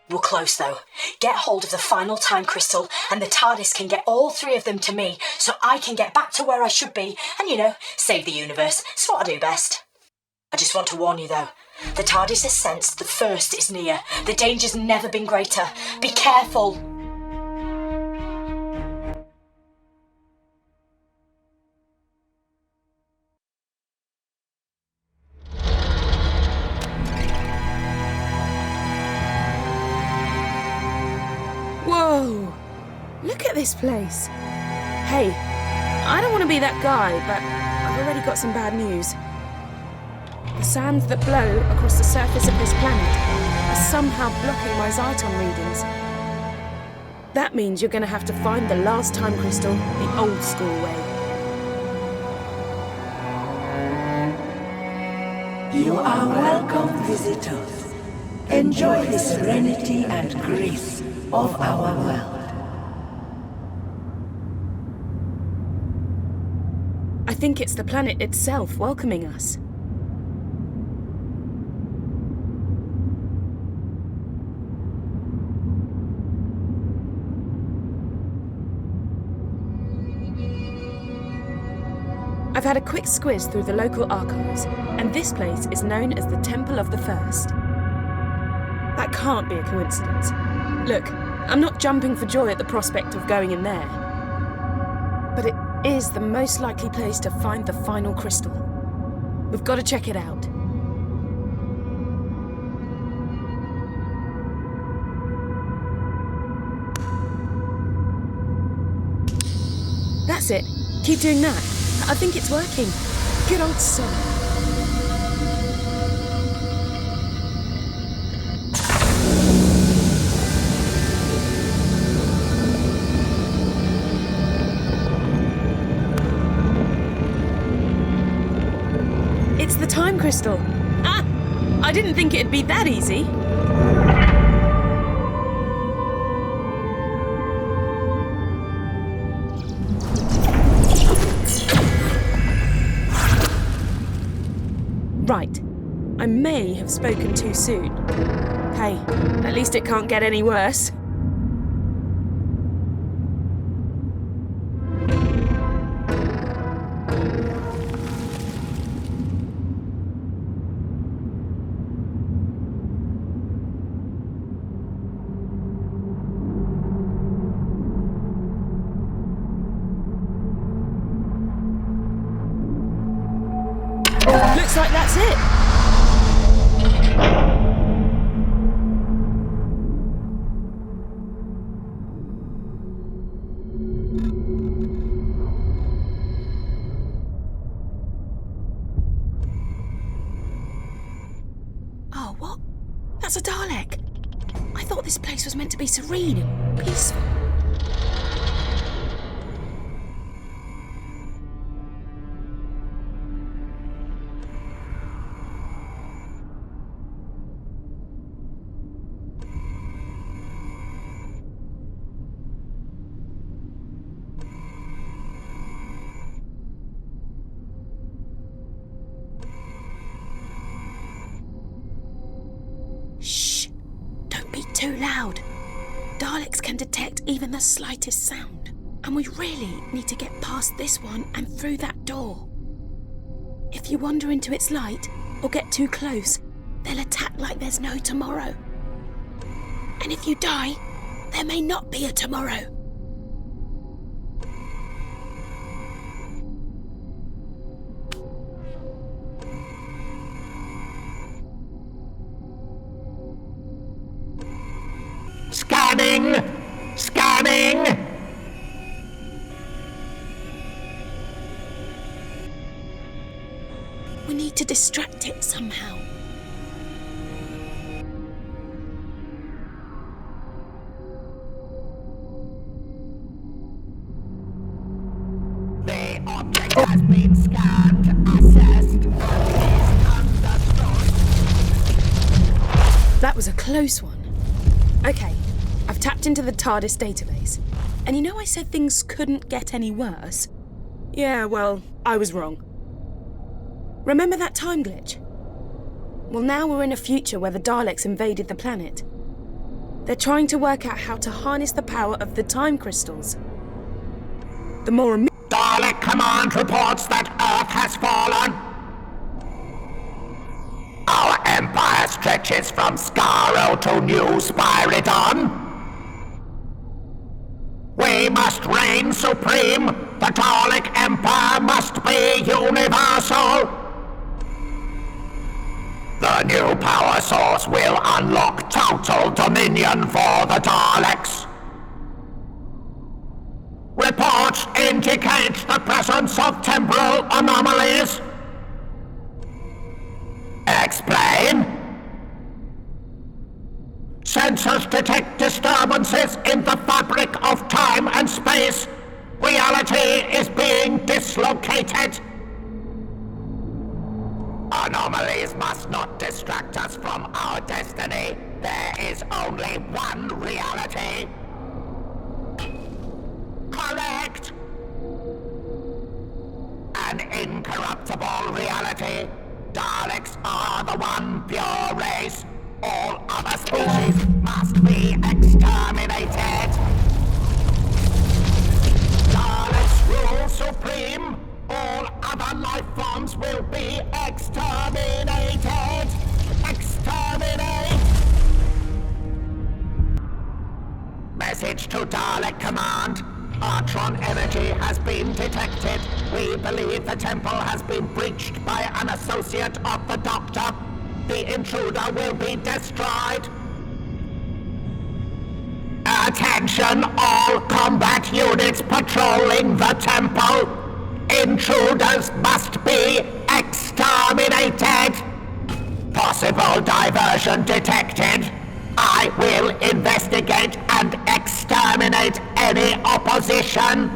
We're close, though. Get hold of the final time crystal, and the TARDIS can get all three of them to me, so I can get back to where I should be, and, save the universe. It's what I do best. I just want to warn you, though. The TARDIS has sensed the First is near. The danger's never been greater. Be careful. Whoa! Look at this place. Hey, I don't want to be that guy, but I've already got some bad news. The sands that blow across the surface of this planet are somehow blocking my Zyton readings. That means you're going to have to find the last time crystal the old school way. You are welcome, visitors. Enjoy the serenity and grace of our world. I think it's the planet itself welcoming us. I've had a quick squiz through the local archives, and this place is known as the Temple of the First. That can't be a coincidence. Look, I'm not jumping for joy at the prospect of going in there. But it is the most likely place to find the final crystal. We've got to check it out. That's it. Keep doing that. I think it's working. Good old son. It's the time crystal. Ah! I didn't think it'd be that easy. Right. I may have spoken too soon. Hey, at least it can't get any worse. Looks like that's it. Oh, what? That's a Dalek. I thought this place was meant to be serene and peaceful. Shh! Don't be too loud. Daleks can detect even the slightest sound. And we really need to get past this one and through that door. If you wander into its light or get too close, they'll attack like there's no tomorrow. And if you die, there may not be a tomorrow. Scanning! Scanning! We need to distract it somehow. The object has been scanned, assessed, and is understood. That was a close one. Okay, I've tapped into the TARDIS database. And you know I said things couldn't get any worse? Yeah, well, I was wrong. Remember that time glitch? Well, now we're in a future where the Daleks invaded the planet. They're trying to work out how to harness the power of the time crystals. The more Dalek Command reports that Earth has fallen. Our empire stretches from Skaro to New Spyridon. We must reign supreme. The Dalek Empire must be universal. The new power source will unlock total dominion for the Daleks. presence of temporal anomalies. Explain. Sensors detect disturbances in the fabric of time and space. Reality is being dislocated. Anomalies must not distract us from our destiny. There is only one reality. Correct. An incorruptible reality. Daleks are the one pure race. All other species must be exterminated. Daleks rule supreme. All other life forms will be exterminated. Exterminate! Message to Dalek Command. Artron energy has been detected. We believe the temple has been breached by an associate of the Doctor. The intruder will be destroyed. Attention all combat units patrolling the temple. Intruders must be exterminated. Possible diversion detected. I will investigate and exterminate any opposition.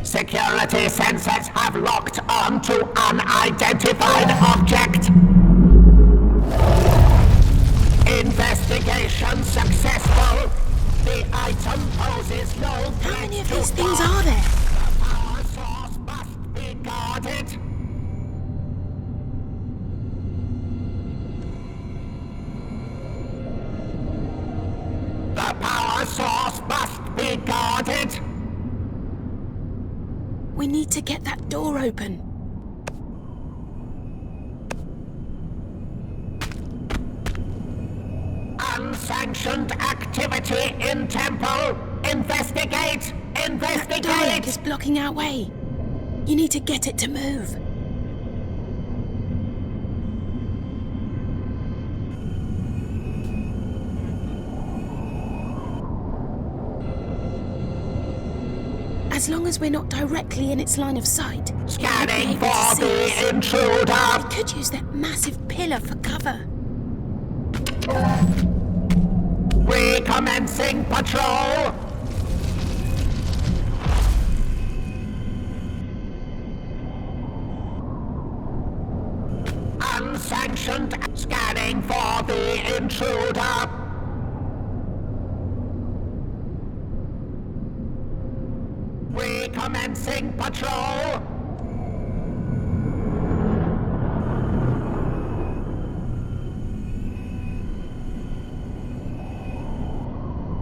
Security sensors have locked on to unidentified object. Investigation successful. The item poses no threat. How many of these things are there? The power source must be guarded. The power source must be guarded. We need to get that door open. Unsanctioned activity in temple. Investigate! That Investigate! Dalek is blocking our way. You need to get it to move. As long as we're not directly in its line of sight, Scanning it won't be able for to see the us. intruder. We could use that massive pillar for cover. Recommencing patrol. Unsanctioned scanning for the intruder. Recommencing patrol.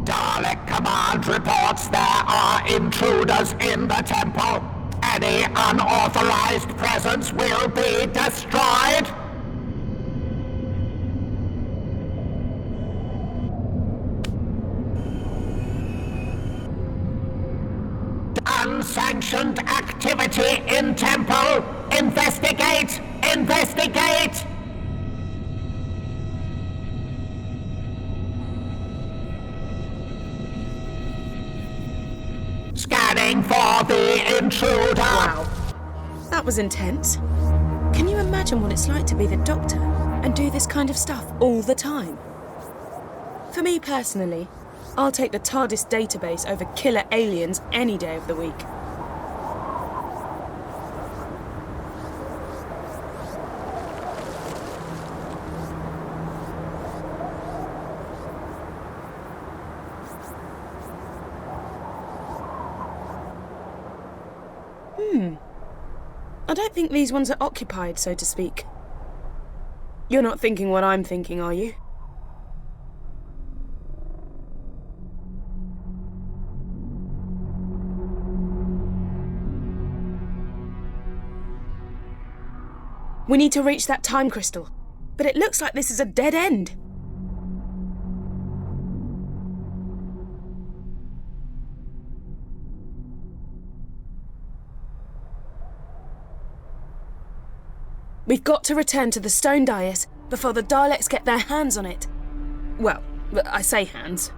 Dalek Command reports there are intruders in the temple. Any unauthorized presence will be destroyed. Unsanctioned activity in temple. Investigate! Investigate! Scanning for the intruder. Wow. That was intense. Can you imagine what it's like to be the Doctor and do this kind of stuff all the time? For me personally, I'll take the TARDIS database over killer aliens any day of the week. I don't think these ones are occupied, so to speak. You're not thinking what I'm thinking, are you? We need to reach that time crystal, but it looks like this is a dead end. We've got to return to the stone dais before the Daleks get their hands on it. Well, I say hands.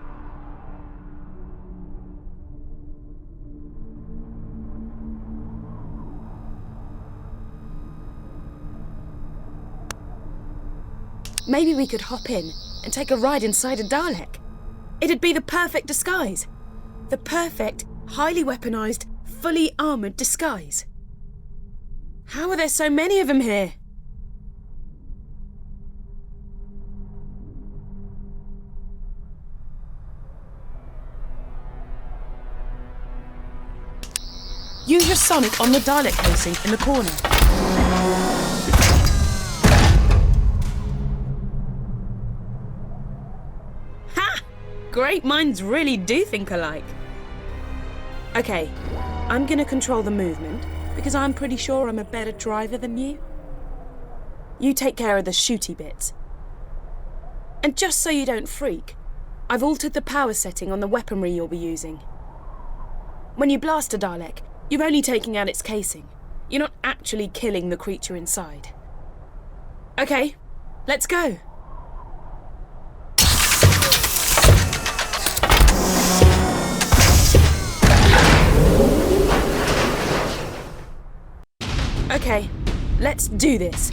Maybe we could hop in and take a ride inside a Dalek. It'd be the perfect disguise. The perfect, highly weaponized, fully armored disguise. How are there so many of them here? Use your sonic on the Dalek casing in the corner. Ha! Great minds really do think alike. Okay, I'm gonna control the movement because I'm pretty sure I'm a better driver than you. You take care of the shooty bits. And just so you don't freak, I've altered the power setting on the weaponry you'll be using. When you blast a Dalek, you're only taking out its casing. You're not actually killing the creature inside. Okay, let's go. Okay, let's do this.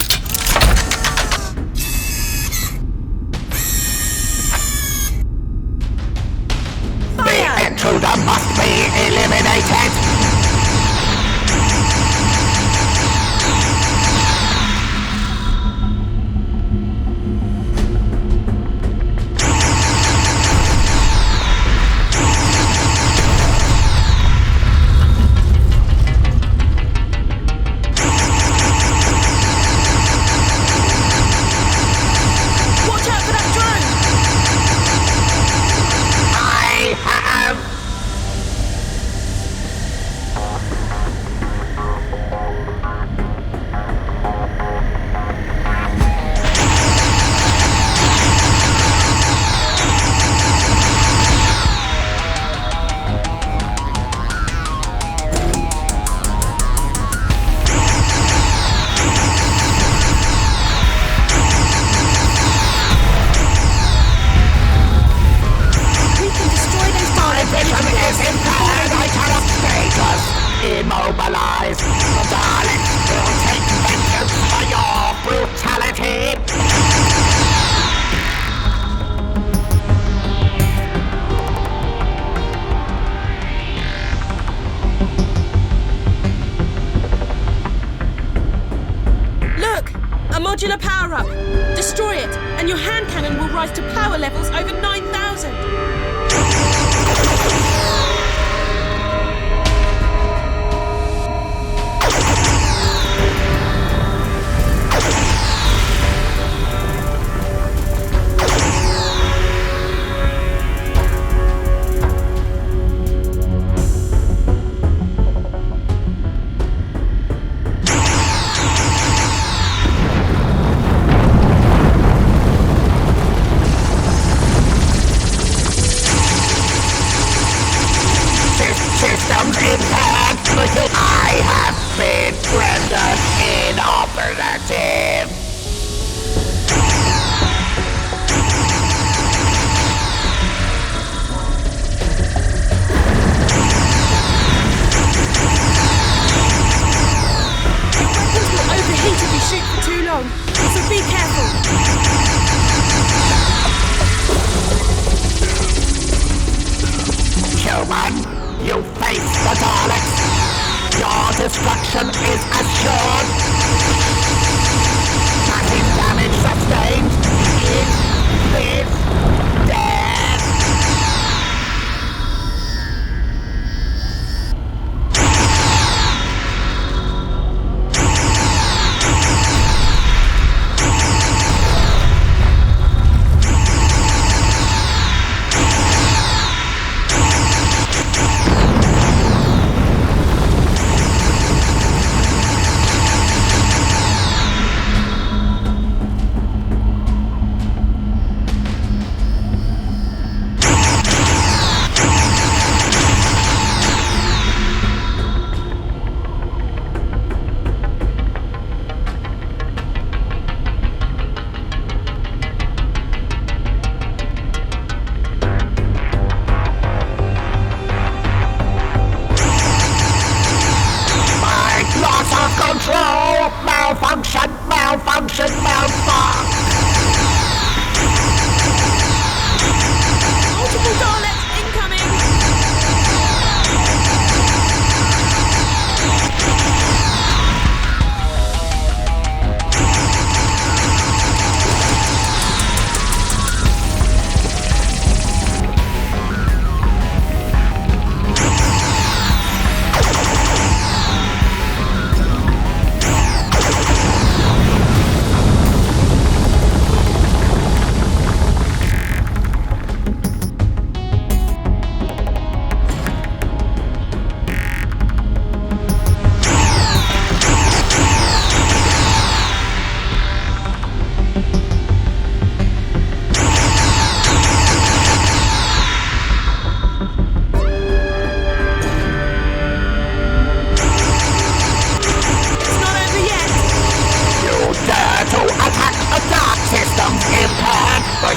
Fire! The intruder must be eliminated! Immobilize! The Daleks will take vengeance for your brutality! Look! A modular power-up! Destroy it, and your hand cannon will rise to power levels over 9,000!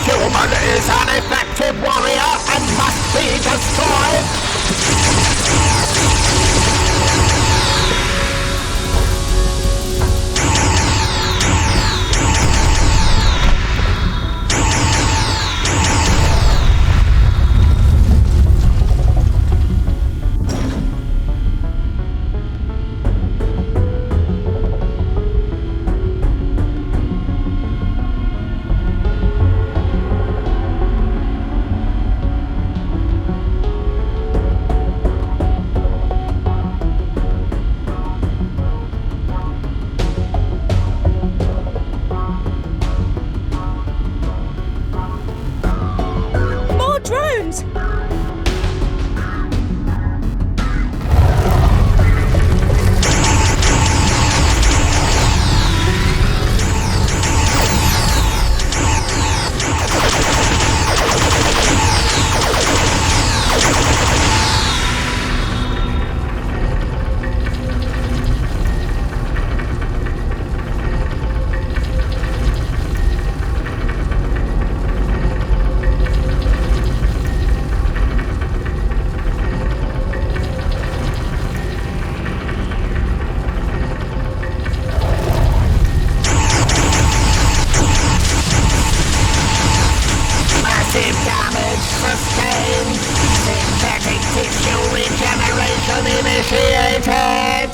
human is an effective warrior and must be destroyed. Initiated!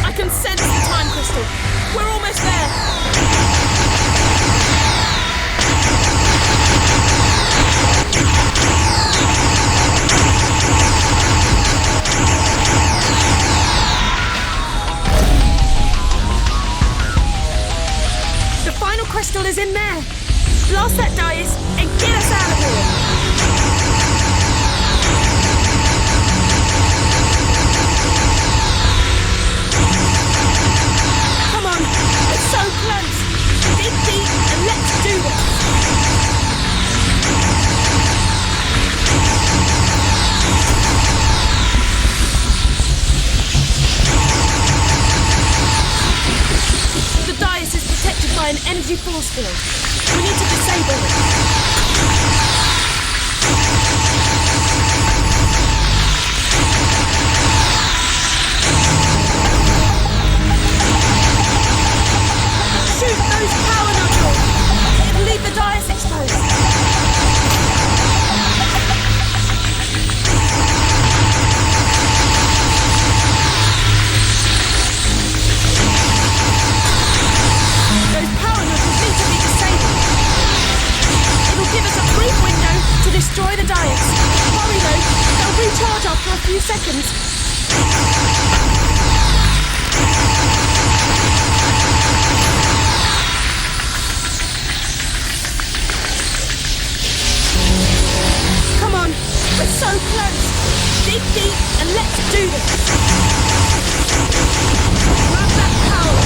I can sense the time crystal. We're almost there. The final crystal is in there. Blast that dice and get us out of here. Come on, we're so close. Dig deep and let's do this. The dais is protected by an energy force field. We need to disable it. Shoot those power nodules! It'll leave the dais exposed. Those power nodules need to be disabled. It'll give us a brief window to destroy the dais. Hurry though, they'll recharge after a few seconds. Come on, we're so close. Dig deep and let's do this. Grab that power.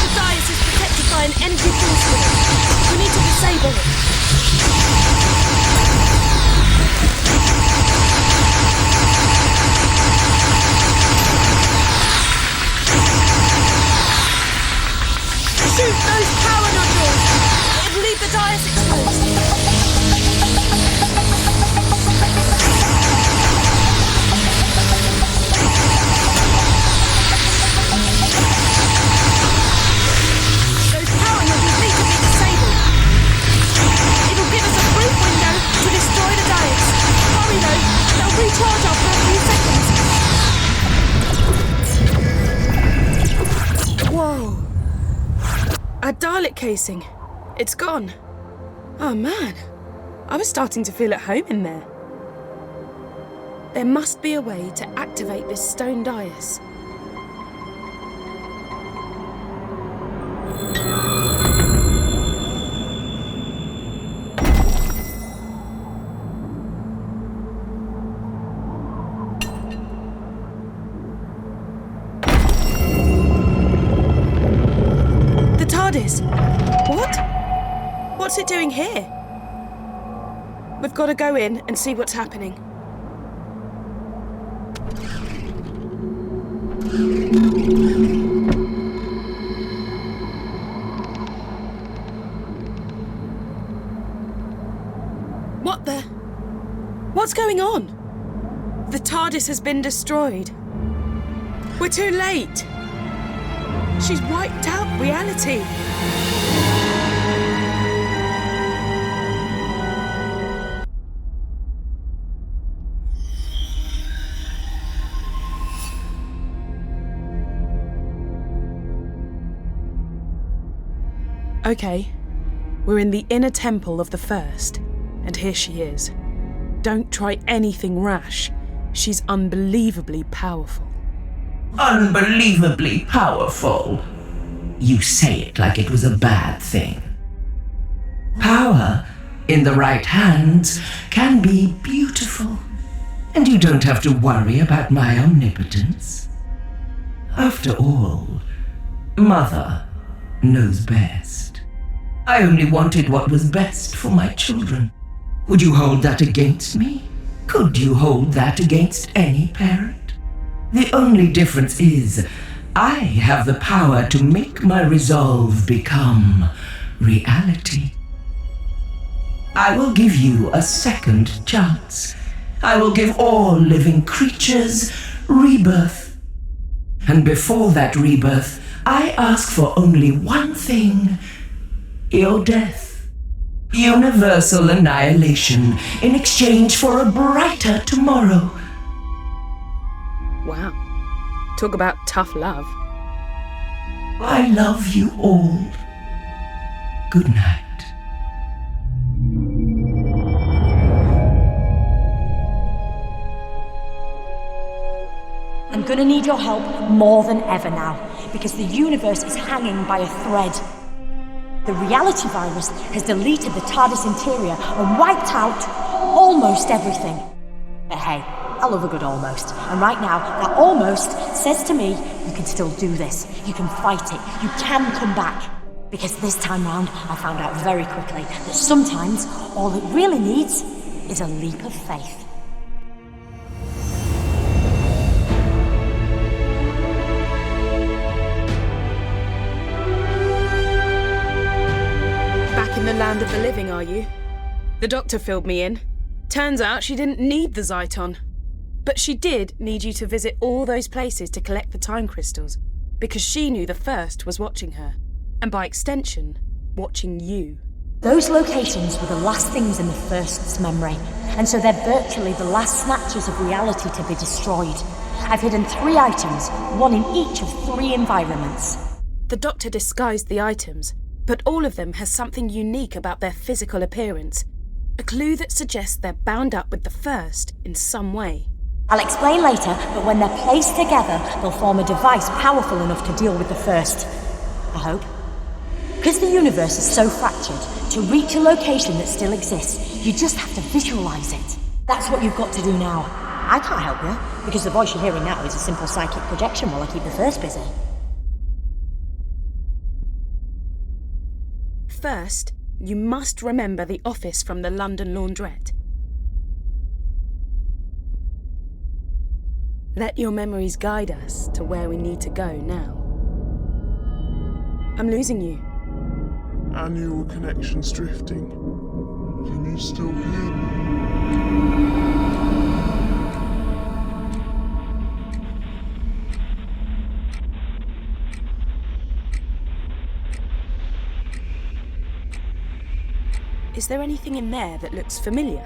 The dais is protected by an energy force field. We need to disable it. Shoot those power nodules! It'll leave the dais exposed. Those power nodules need to be disabled. It'll give us a brief window to destroy the dais. Hurry though, they'll recharge after a few seconds. Whoa. Our Dalek casing. It's gone. Oh man, I was starting to feel at home in there. There must be a way to activate this stone dais. What? What's it doing here? We've got to go in and see what's happening. What the? What's going on? The TARDIS has been destroyed. We're too late. She's wiped out reality. Okay, we're in the inner temple of the First, and here she is. Don't try anything rash. She's unbelievably powerful. Unbelievably powerful? You say it like it was a bad thing. Power, in the right hands, can be beautiful. And you don't have to worry about my omnipotence. After all, Mother knows best. I only wanted what was best for my children. Would you hold that against me? Could you hold that against any parent? The only difference is, I have the power to make my resolve become reality. I will give you a second chance. I will give all living creatures rebirth. And before that rebirth, I ask for only one thing: your death. Universal annihilation in exchange for a brighter tomorrow. Wow. Talk about tough love. I love you all. Good night. I'm gonna need your help more than ever now, because the universe is hanging by a thread. The reality virus has deleted the TARDIS interior and wiped out almost everything. But hey, I love a good almost. And right now, that almost says to me, you can still do this. You can fight it. You can come back. Because this time round, I found out very quickly that sometimes all it really needs is a leap of faith. In the land of the living, are you? The doctor filled me in. Turns out she didn't need the Zyton. But she did need you to visit all those places to collect the time crystals, because she knew the First was watching her, and by extension, watching you. Those locations were the last things in the First's memory, and so they're virtually the last snatches of reality to be destroyed. I've hidden 3 items, one in each of 3 environments. The doctor disguised the items, but all of them has something unique about their physical appearance. A clue that suggests they're bound up with the First in some way. I'll explain later, but when they're placed together, they'll form a device powerful enough to deal with the First. I hope. Because the universe is so fractured, to reach a location that still exists, you just have to visualize it. That's what you've got to do now. I can't help you, because the voice you're hearing now is a simple psychic projection while I keep the First busy. First, you must remember the office from the London laundrette. Let your memories guide us to where we need to go now. I'm losing you. Annual connections drifting. Can you still hear me? Is there anything in there that looks familiar?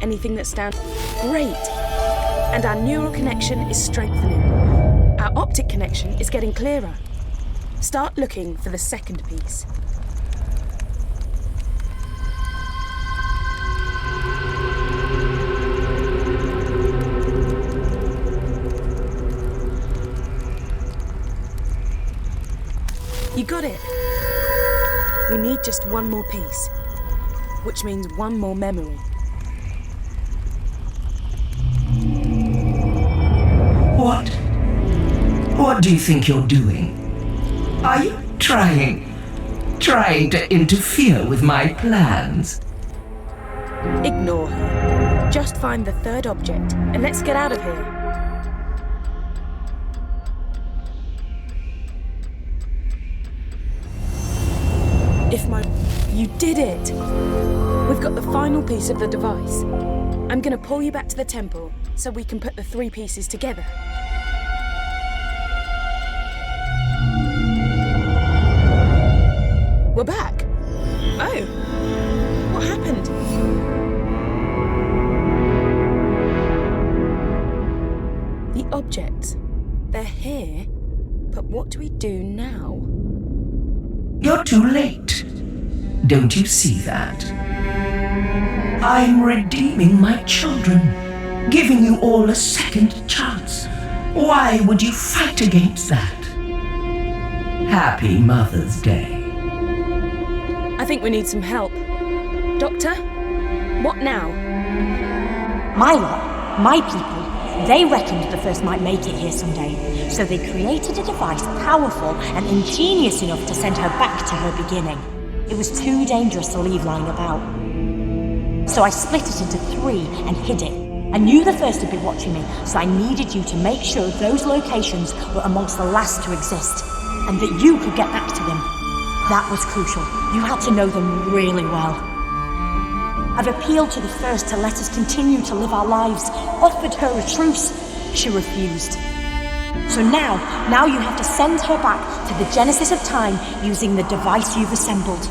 Anything that stands... Great! And our neural connection is strengthening. Our optic connection is getting clearer. Start looking for the second piece. You got it. We need just one more piece, which means one more memory. What What do you think you're doing? Are you trying to interfere with my plans? Ignore her. Just find the third object, and let's get out of here. You did it! We've got the final piece of the device. I'm gonna pull you back to the temple so we can put the 3 pieces together. We're back! Oh! What happened? The objects. They're here, but what do we do now? You're too late. Don't you see that? I'm redeeming my children, giving you all a second chance. Why would you fight against that? Happy Mother's Day. I think we need some help. Doctor? What now? My lot, my people, they reckoned the first might make it here someday, so they created a device powerful and ingenious enough to send her back to her beginning. It was too dangerous to leave lying about. So I split it into 3 and hid it. I knew the first would be watching me, so I needed you to make sure those locations were amongst the last to exist, and that you could get back to them. That was crucial. You had to know them really well. I've appealed to the first to let us continue to live our lives, offered her a truce. She refused. So now you have to send her back to the genesis of time using the device you've assembled.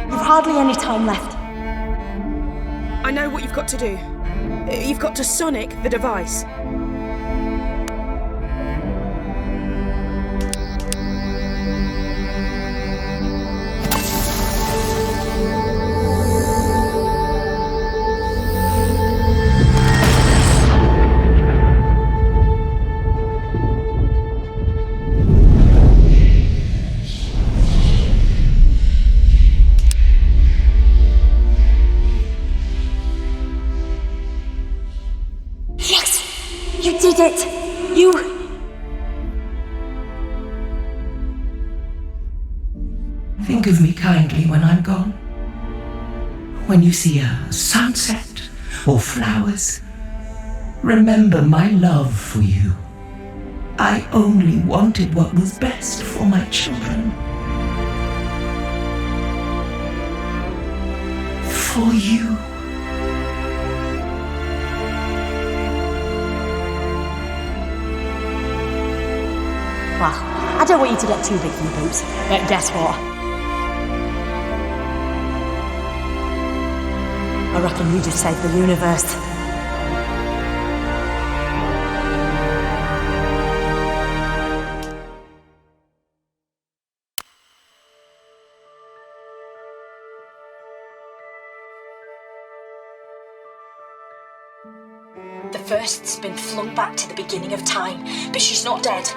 You've hardly any time left. I know what you've got to do. You've got to sonic the device. Did it! You... Think of me kindly when I'm gone. When you see a sunset or flowers, remember my love for you. I only wanted what was best for my children. For you. Well, I don't want you to get too big for your boots, but guess what? I reckon you just saved the universe. The first's been flung back to the beginning of time, but she's not dead.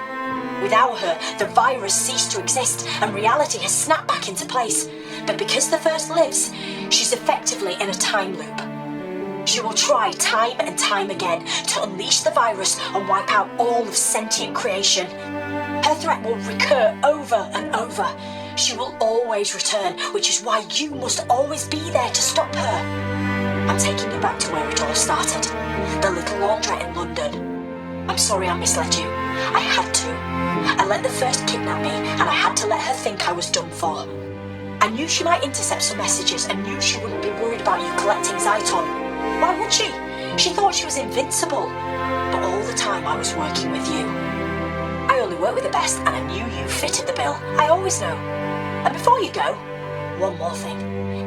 Without her, the virus ceased to exist and reality has snapped back into place. But because the first lives, she's effectively in a time loop. She will try time and time again to unleash the virus and wipe out all of sentient creation. Her threat will recur over and over. She will always return, which is why you must always be there to stop her. I'm taking you back to where it all started, the little laundrette in London. I'm sorry I misled you. I had to. I let the first kidnap me, and I had to let her think I was done for. I knew she might intercept some messages and knew she wouldn't be worried about you collecting Zyton. Why would she? She thought she was invincible. But all the time I was working with you. I only work with the best, and I knew you fitted the bill. I always know. And before you go, one more thing.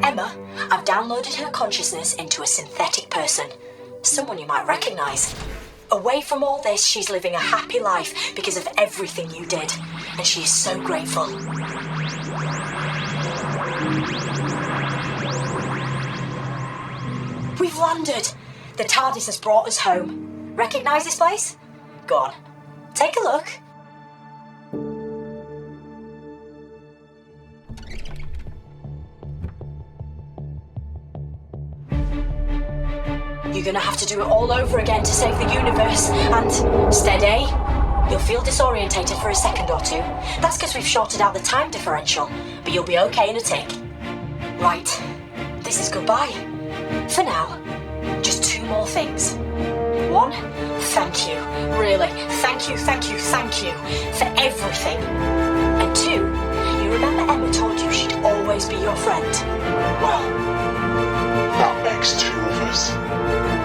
Emma, I've downloaded her consciousness into a synthetic person. Someone you might recognize. Away from all this, she's living a happy life because of everything you did, and she is so grateful. We've landed. The TARDIS has brought us home. Recognize this place? Go on, take a look. You're gonna have to do it all over again to save the universe, and steady. You'll feel disorientated for a second or two. That's because we've shorted out the time differential, but you'll be okay in a tick. Right, this is goodbye. For now, just 2 more things. 1, thank you. Really, thank you for everything. And 2, you remember Emma told you she'd always be your friend? Well, that makes 2 of us.